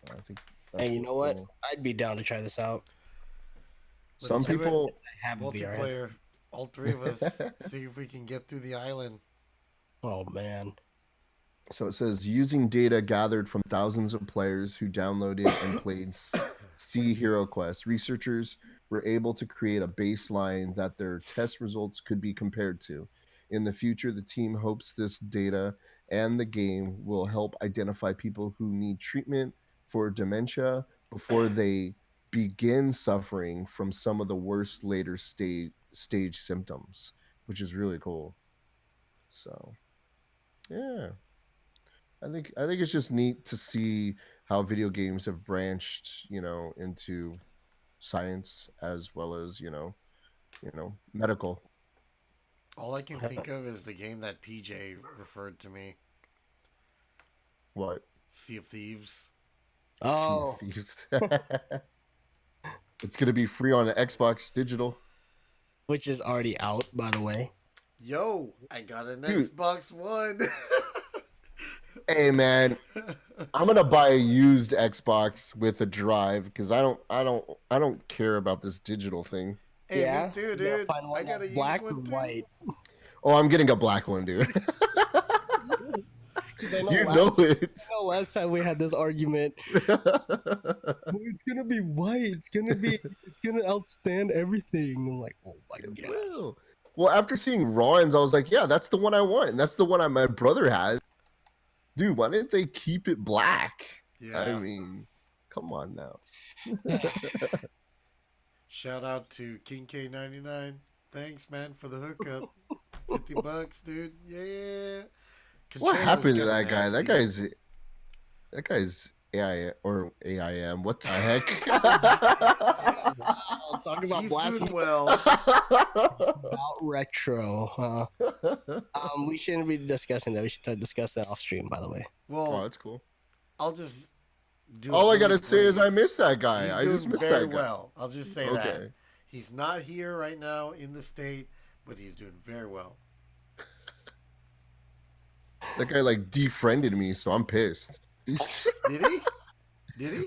I think And that's you really know what? cool. I'd be down to try this out. let's Some do it. people I have a VR headset. Multiplayer. All three of us. See if we can get through the island. Oh man. So it says using data gathered from thousands of players who downloaded and played Sea Hero Quest, researchers were able to create a baseline that their test results could be compared to. In the future, the team hopes this data and the game will help identify people who need treatment for dementia before they begin suffering from some of the worst later stage symptoms, which is really cool. So, yeah. I think it's just neat to see how video games have branched, into science as well as, medical. All I can think of is the game that PJ referred to me. What? Sea of Thieves. Sea of Oh, Thieves. It's gonna be free on the Xbox Digital. which is already out, by the way. Yo, I got an Dude, Xbox One. hey man, I'm gonna buy a used Xbox with a drive because I don't care about this digital thing. Hey, me Yeah, too, you gotta dude. find I one got that's a used black or one too. white. Oh, I'm getting a black one, dude. Because I know You know it. last time we had this argument, "Oh, it's gonna be white. It's gonna outstand everything." I'm like, oh my It gosh. will. Well, after seeing Rawans, I was like, yeah, that's the one I want. And that's the one my brother has. Dude, why didn't they keep it black? I Yeah. mean, come on now. Shout out to King K99. Thanks, man, for the hookup. $50, dude. Yeah. What Controller's happened to kind of that guy? nasty. That guy's AI or AIM. What the heck? Wow, talk about He's blasting doing stuff well. about retro, huh? We shouldn't be discussing that. We should discuss that off stream, by the way. Oh, Well, that's cool. I'll just do it All I really gotta say is I brief. miss that guy. He's I just doing miss very that guy. well. I'll just say that. Okay. He's not here right now in the state, but he's doing very well. That guy like defriended me, so I'm pissed. Did he? Did he?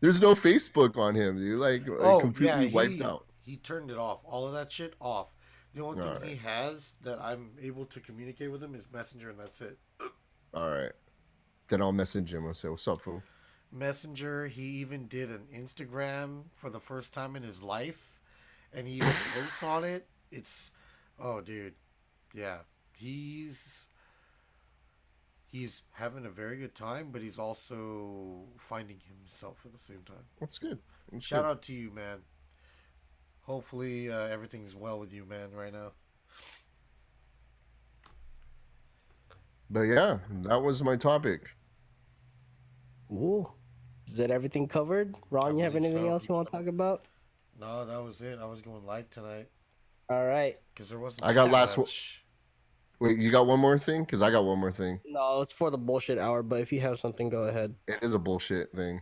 There's no Facebook on him, dude. Like Oh yeah, completely wiped he out. he turned it off. All of that shit off. The only All thing right. he has that I'm able to communicate with him is Messenger, and that's it. All right. Then I'll message him and say, "What's up, fool?" Messenger. He even did an Instagram for the first time in his life, and he even posts on it. It's oh, dude, yeah. He's he's having a very good time, but he's also finding himself at the same time. That's good. That's Shout good. out to you, man. Hopefully everything's well with you, man, right now. But yeah, that was my topic. Ooh. Is that everything covered? Ron, you have believe anything so. else you want to talk about? No, that was it. I was going light tonight All right. because there wasn't I too got last one. much. Wait, you got one more thing? Because I got one more thing. No, it's for the bullshit hour, but if you have something, go ahead. It is a bullshit thing.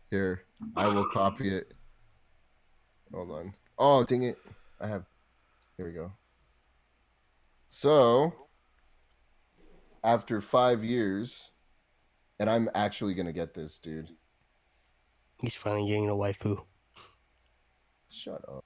Here, I will copy it. Hold on. Oh, dang it. I have. Here we go. So, after 5 years, and I'm actually going to get this, dude. He's finally getting a waifu. Shut up.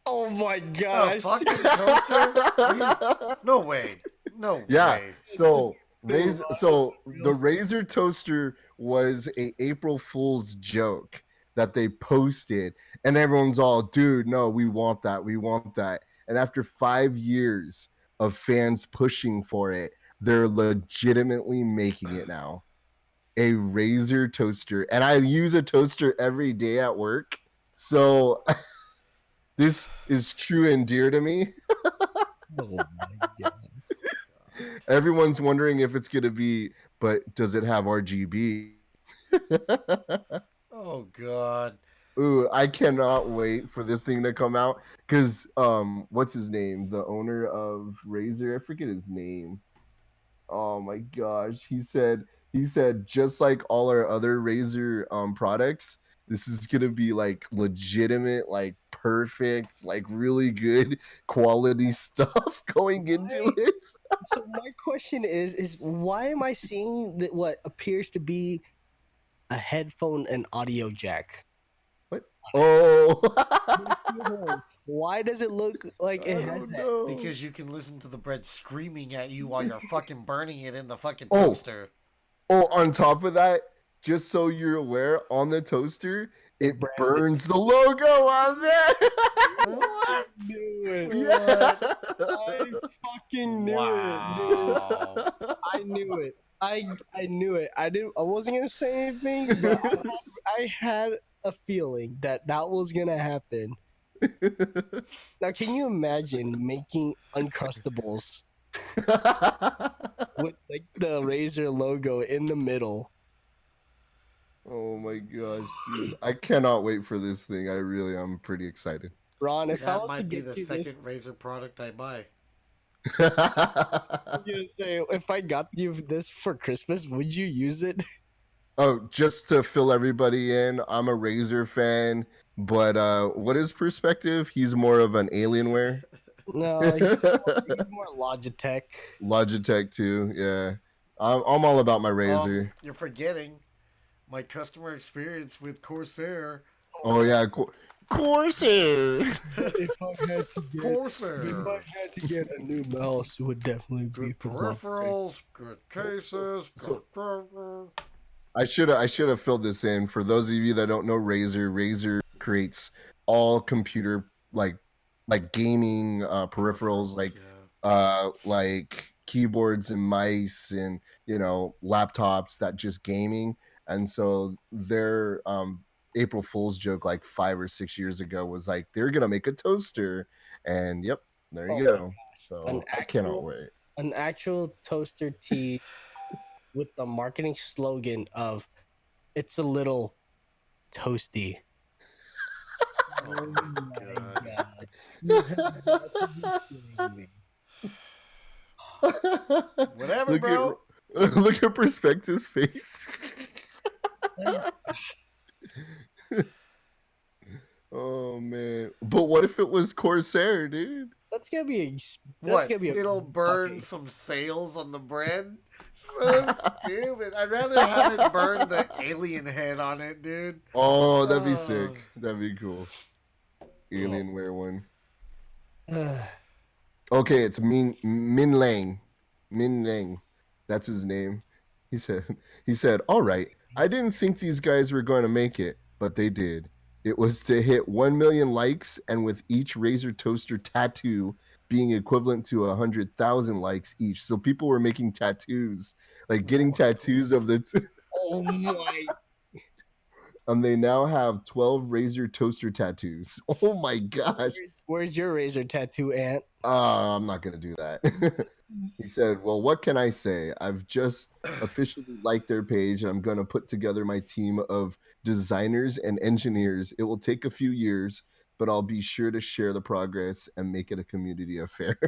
Oh my A gosh. fucking toaster? No way. No Yeah. way. So Dude, the Razer toaster was a April Fool's joke that they posted, and everyone's all, dude, no, we want that, we want that. And after 5 years of fans pushing for it, they're legitimately making it now. A Razer toaster, and I use a toaster every day at work, so this is true and dear to me. Oh my god. Everyone's wondering if it's gonna be, but does it have RGB? Oh god. Ooh, I cannot wait for this thing to come out because what's his name? The owner of Razer, I forget his name. Oh my gosh, he said just like all our other Razer products, this is gonna be like legitimate, like perfect, like really good quality stuff going into it. So my question is why am I seeing that what appears to be a headphone and audio jack? What? Oh, Why does it look like it I has don't that? know. Because you can listen to the bread screaming at you while you're fucking burning it in the fucking Oh. toaster. Oh, on top of that, just so you're aware, on the toaster, it brands it. burns the logo on there. What? Knew it. Yeah. I fucking knew Wow. it, dude. I knew it. I knew it. I wasn't gonna say anything, but I had a feeling that that was gonna happen. Now, can you imagine making Uncrustables with like the Razer logo in the middle? Oh my gosh, dude. I cannot wait for this thing. I'm pretty excited. Ron, if I That was to might be get the you this, second Razer product I buy. I was gonna say, if I got you this for Christmas, would you use it? Oh, just to fill everybody in, I'm a Razer fan, but what is perspective? He's more of an Alienware. No, he's more Logitech. Logitech too, yeah. I'm all about my Razer. You're forgetting my customer experience with Corsair. Oh yeah, Corsair. If I had to get, Corsair. had to get a new mouse, it would definitely be Good for Logitech. peripherals, good cases, good. I should have filled this in for those of you that don't know Razer. Razer creates all computer like gaming peripherals, like keyboards and mice and laptops that just gaming. And so their April Fool's joke like 5 or 6 years ago was like they're gonna make a toaster, and yep, there you go. An So I cannot wait. An actual toaster tee with the marketing slogan of "It's a little toasty." Oh my god. You have got to be kidding me. Whatever, bro. Look at Perspective's face. Oh man! But what if it was Corsair, dude? That's gonna be What? gonna be It'll burn fucking- some sails on the bread? So stupid. I'd rather have it burn the alien head on it, dude. Oh, that'd be sick. That'd be cool. Alienware one. Okay, it's Min Lang. Min Lang. That's his name. He said "All right, I didn't think these guys were going to make it, but they did. It was to hit 1 million likes, and with each Razer toaster tattoo being equivalent to 100,000 likes each. So people were making tattoos, like getting tattoos of the Oh my! and they now have 12 Razer toaster tattoos. Oh my gosh. Where's your Razer tattoo, Ant? I'm not going to do that. He said, "Well, what can I say? I've just officially liked their page, and I'm going to put together my team of designers and engineers. It will take a few years, but I'll be sure to share the progress and make it a community affair."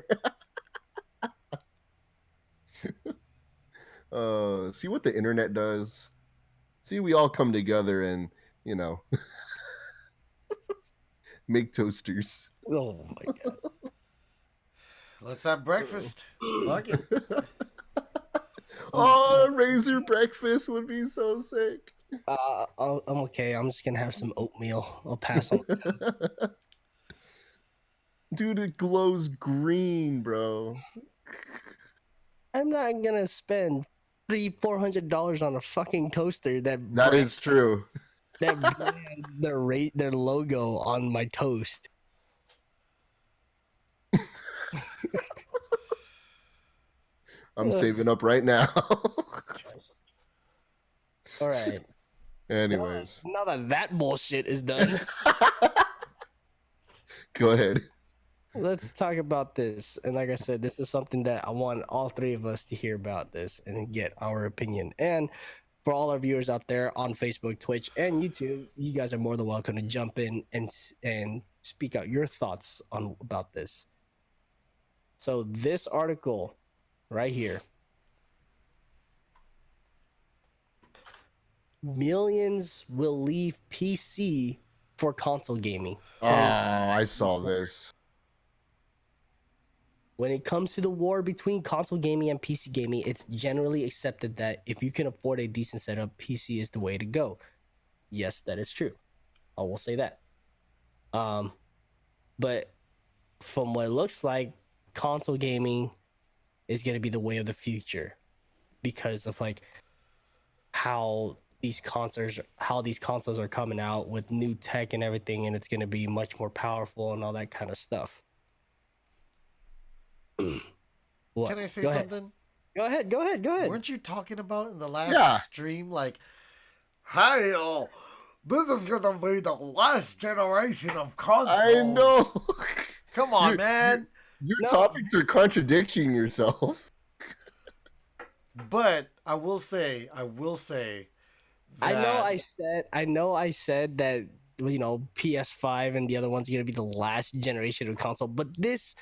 See what the internet does. See, we all come together and make toasters. Oh my god. Let's have breakfast. Fuck it. Oh, Razor breakfast would be so sick. I'm okay. I'm just gonna have some oatmeal. I'll pass on. Dude, it glows green, bro. I'm not gonna spend $400 on a fucking toaster That is true. that brands their logo on my toast. I'm saving up right now. All right. Anyways, Now that bullshit is done, go ahead. let's talk about this. And like I said, this is something that I want all three of us to hear about this and get our opinion. And for all our viewers out there on Facebook, Twitch, and YouTube, you guys are more than welcome to jump in and speak out your thoughts on about this. So this article right here, millions will leave PC for console gaming. Oh, I saw this. When it comes to the war between console gaming and PC gaming, it's generally accepted that if you can afford a decent setup, PC is the way to go. Yes, that is true. I will say that. But from what it looks like, console gaming is going to be the way of the future because of like how these consoles are coming out with new tech and everything, and it's going to be much more powerful and all that kind of stuff. What? Can I say Go ahead. something? Go ahead. Weren't you talking about in the last Yeah. stream, like, hey, this is gonna be the last generation of consoles? I know. Come on, You're- man. Your No. topics are contradicting yourself. But I will say that I know I said that PS5 and the other one's gonna be the last generation of console, but this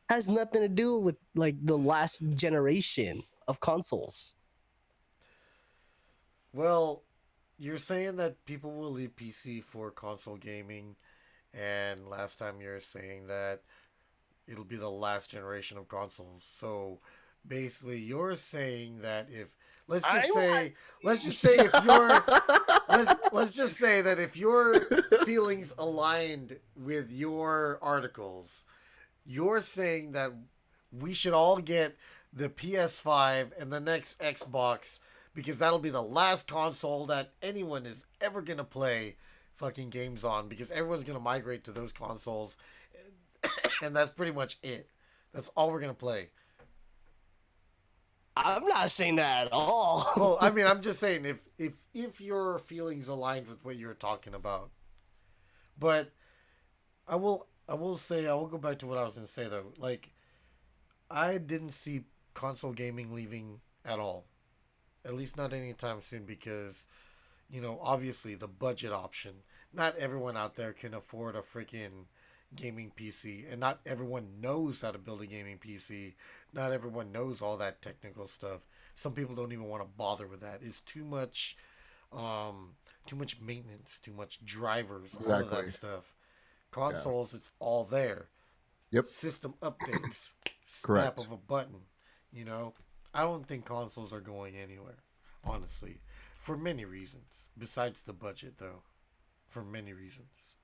has nothing to do with like the last generation of consoles. Well, you're saying that people will leave PC for console gaming, and last time you're saying that it'll be the last generation of consoles. So basically, you're saying that if let's just say if you're let's just say that if your feelings aligned with your articles, you're saying that we should all get the PS5 and the next Xbox because that'll be the last console that anyone is ever gonna play fucking games on because everyone's gonna migrate to those consoles, and that's pretty much it. That's all we're gonna play. I'm not saying that at all. Well, I mean, I'm just saying if your feelings aligned with what you're talking about, but I will say I will go back to what I was gonna say though. Like, I didn't see console gaming leaving at all, at least not anytime soon because obviously the budget option. Not everyone out there can afford a freaking gaming PC, and not everyone knows how to build a gaming PC. Not everyone knows all that technical stuff. Some people don't even want to bother with that. It's too much maintenance, too much drivers, all of Exactly. that stuff. Consoles, it's all there. Yep. System updates, snap Correct. of a button. I don't think consoles are going anywhere, honestly, for many reasons. Besides the budget, though, for many reasons.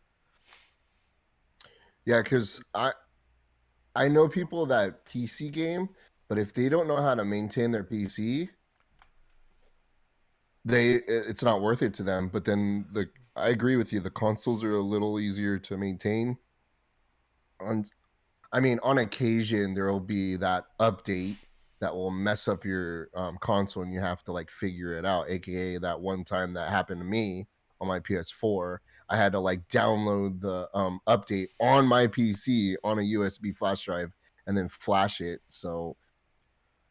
Yeah, because I know people that PC game, but if they don't know how to maintain their PC, it's not worth it to them. But then I agree with you. The consoles are a little easier to maintain. On occasion there will be that update that will mess up your console, and you have to like figure it out. AKA that one time that happened to me on my PS4. I had to like download the update on my PC on a USB flash drive and then flash it. So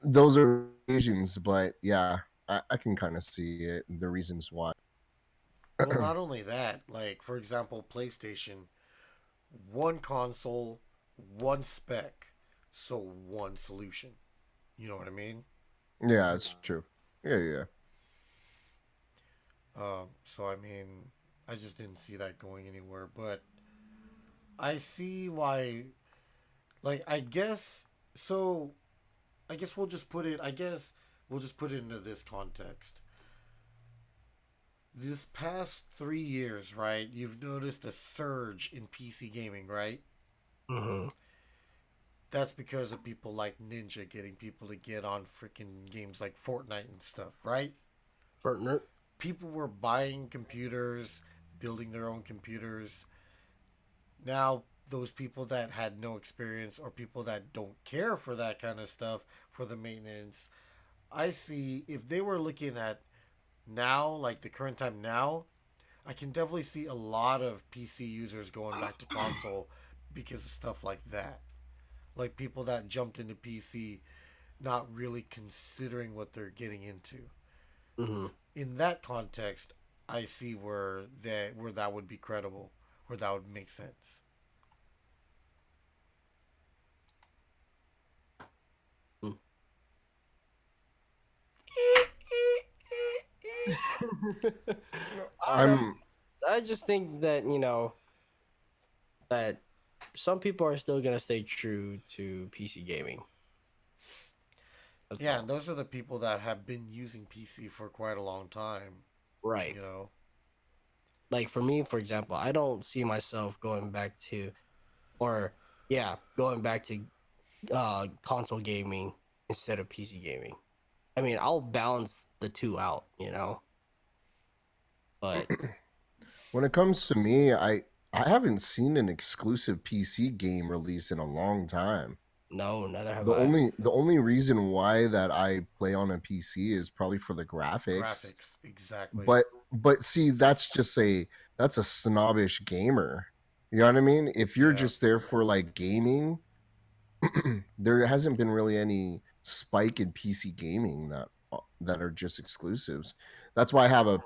those are occasions, but yeah, I can kind of see it. The reasons why. Well, not only that, like for example, PlayStation, one console, one spec, so one solution. You know what I mean? Yeah, it's true. Yeah, yeah. So I mean, I just didn't see that going anywhere. But I see why. Like, I guess so. I guess we'll just put it. I guess we'll just put it into this context. This past 3 years, right? You've noticed a surge in PC gaming, right? Mm-hmm. That's because of people like Ninja getting people to get on freaking games like Fortnite and stuff, right? Pertinent. People were buying computers, building their own computers. Now, those people that had no experience or people that don't care for that kind of stuff, for the maintenance, I see if they were looking at now, like the current time now, I can definitely see a lot of PC users going back to console because of stuff like that. Like people that jumped into PC not really considering what they're getting into. Mm-hmm. In that context, I see where that would be credible, where that would make sense. I don't know. I'm I just think that that some people are still gonna stay true to PC gaming. That's Yeah, and all. those are the people that have been using PC for quite a long time, Right. you know. Like for me, for example, I don't see myself going back to, or yeah, going back to console gaming instead of PC gaming. I mean, I'll balance the two out. But when it comes to me, I haven't seen an exclusive PC game release in a long time. no, neither have The I. only reason why that I play on a PC is probably for the graphics. Graphics, exactly. But see, that's a snobbish gamer. You know what I mean? If you're Yeah. just there for like gaming, there hasn't been really any spike in PC gaming that are just exclusives. That's why I have a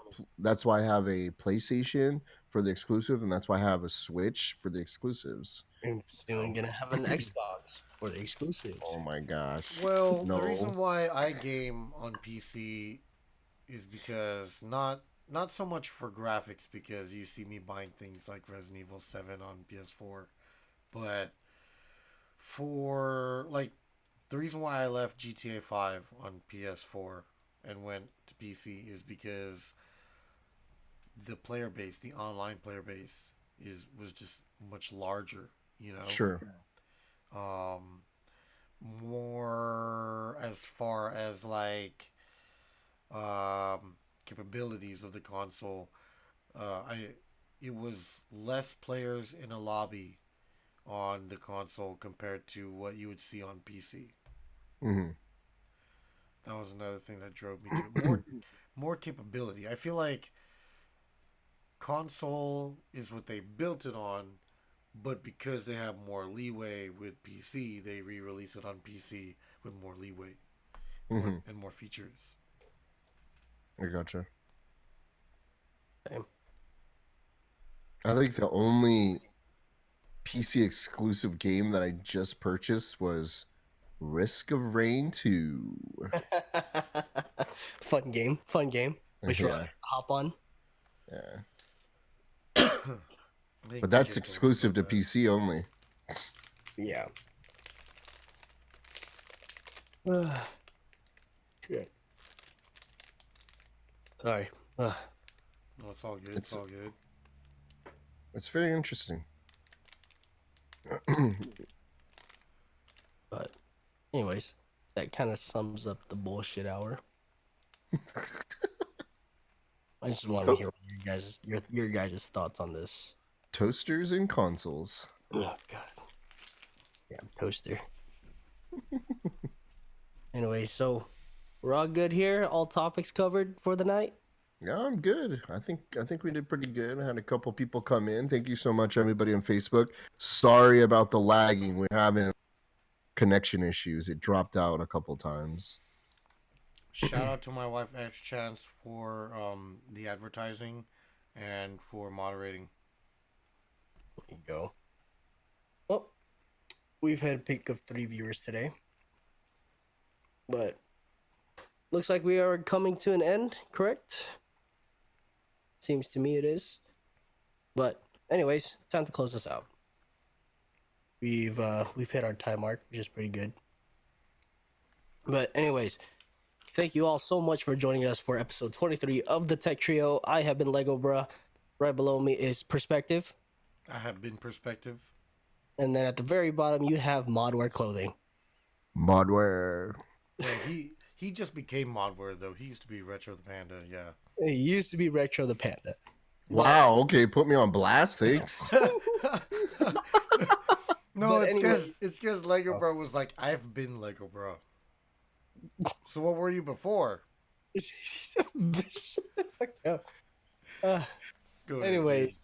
PlayStation for the exclusive, and that's why I have a Switch for the exclusives. And soon So, gonna have an Xbox for the exclusives. oh my gosh, Well, the no, reason why I game on PC is because not so much for graphics because you see me buying things like Resident Evil 7 on PS4, but for like the reason why I left GTA 5 on PS4 and went to PC is because the player base, the online player base was just much larger, you know. sure, Um more as far as like capabilities of the console. I it was less players in a lobby on the console compared to what you would see on PC. hmm That was another thing that drove me to it. More capability. I feel like console is what they built it on, but because they have more leeway with PC, they re-release it on PC with more leeway hmm and more features. I gotcha. Same. I think the only PC exclusive game that I just purchased was Risk of Rain 2. Fun game. Fun game. Which one? Yeah, Hop on. yeah. I think But BJ that's told me exclusive about to that. PC only. Yeah. Shit. Sorry. No, it's all good. It's It's all good. it's very interesting. But anyways, that kind of sums up the bullshit hour. I just want to To- hear your guys' thoughts on this. Toasters and consoles. Oh god. Yeah, toaster. Anyway, so we're all good here. All topics covered for the night. Yeah, I'm good. I think we did pretty good. I had a couple people come in. Thank you so much, everybody on Facebook. Sorry about the lagging. We're having connection issues. It dropped out a couple times. Shout out to my wife X Chance for the advertising and for moderating. There you go. Well, we've had a peak of 3 viewers today, but looks like we are coming to an end. Correct? Seems to me it is. But anyways, time to close this out. We've hit our time mark, which is pretty good. But anyways, thank you all so much for joining us for episode 23 of the Tech Trio. I have been Lego Bruh. Right below me is Perspective. I have been Perspective. And then at the very bottom, you have Modware Clothing. Modware. Yeah, he just became Modware though. He used to be Retro the Panda. Yeah. It used to be Retro the Panda. Wow. Okay, put me on blast. Thanks. No, But it's because Lego Bro was like, I've been Lego Bro. So what were you before? uh, Go ahead, anyways, dude.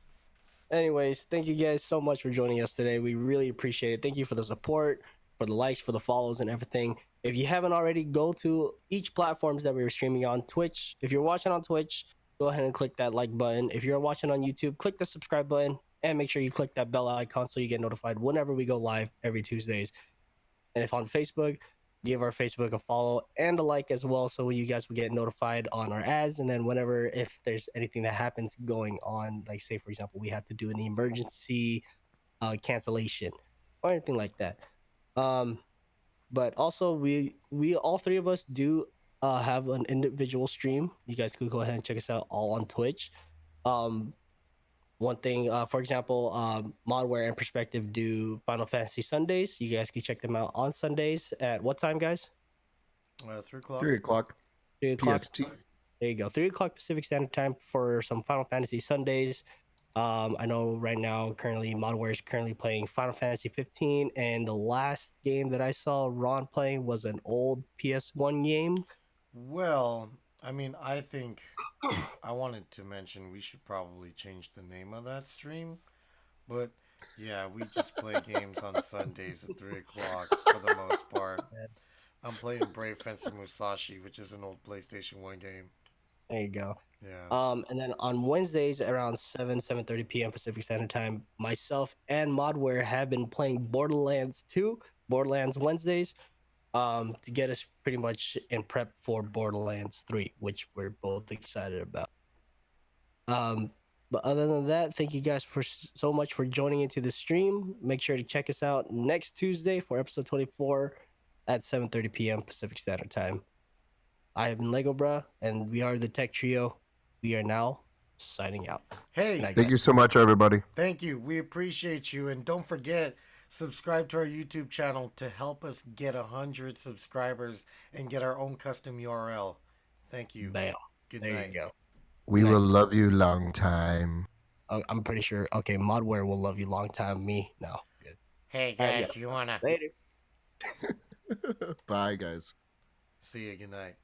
anyways, thank you guys so much for joining us today. We really appreciate it. Thank you for the support, for the likes, for the follows, and everything. If you haven't already, go to each platforms that we were streaming on. Twitch. If you're watching on Twitch, go ahead and click that like button. If you're watching on YouTube, click the subscribe button and make sure you click that bell icon so you get notified whenever we go live every Tuesdays. And if on Facebook, give our Facebook a follow and a like as well, so you guys will get notified on our ads. And then whenever, if there's anything that happens going on, like say for example, we have to do an emergency cancellation or anything like that. But also we all three of us do have an individual stream. You guys could go ahead and check us out all on Twitch. One thing, for example, Modware and Perspective do Final Fantasy Sundays. You guys can check them out on Sundays at what time, guys? 3 o'clock. 3 o'clock. 3 o'clock. PST. There you go. 3 o'clock Pacific Standard Time for some Final Fantasy Sundays. I know right now, currently, Modware is currently playing Final Fantasy 15, and the last game that I saw Ron playing was an old PS1 game. Well, I mean, I think I wanted to mention we should probably change the name of that stream. But yeah, we just play games on Sundays at 3 o'clock for the most part. I'm playing Brave Fencer Musashi, which is an old PlayStation 1 game. There you go. Yeah. And then on Wednesdays around 7:30 p.m. Pacific Standard Time, myself and Modware have been playing Borderlands 2, Borderlands Wednesdays, to get us pretty much in prep for Borderlands 3, which we're both excited about. But other than that, thank you guys for so much for joining into the stream. Make sure to check us out next Tuesday for episode 24 at 7:30 p.m. Pacific Standard Time. I have been Lego Bruh, and we are the Tech Trio. We are now signing out. Hey, Good night, Thank you guys. so much, everybody. thank you. We appreciate you. And don't forget, subscribe to our YouTube channel to help us get 100 subscribers and get our own custom URL. Thank you. Bam. Good There night. you go. We Night. will love you long time. I'm pretty sure. Okay, Modware will love you long time. Me, no. Good. Hey All right, guys, you wanna Later. Bye, guys. see you? Good night.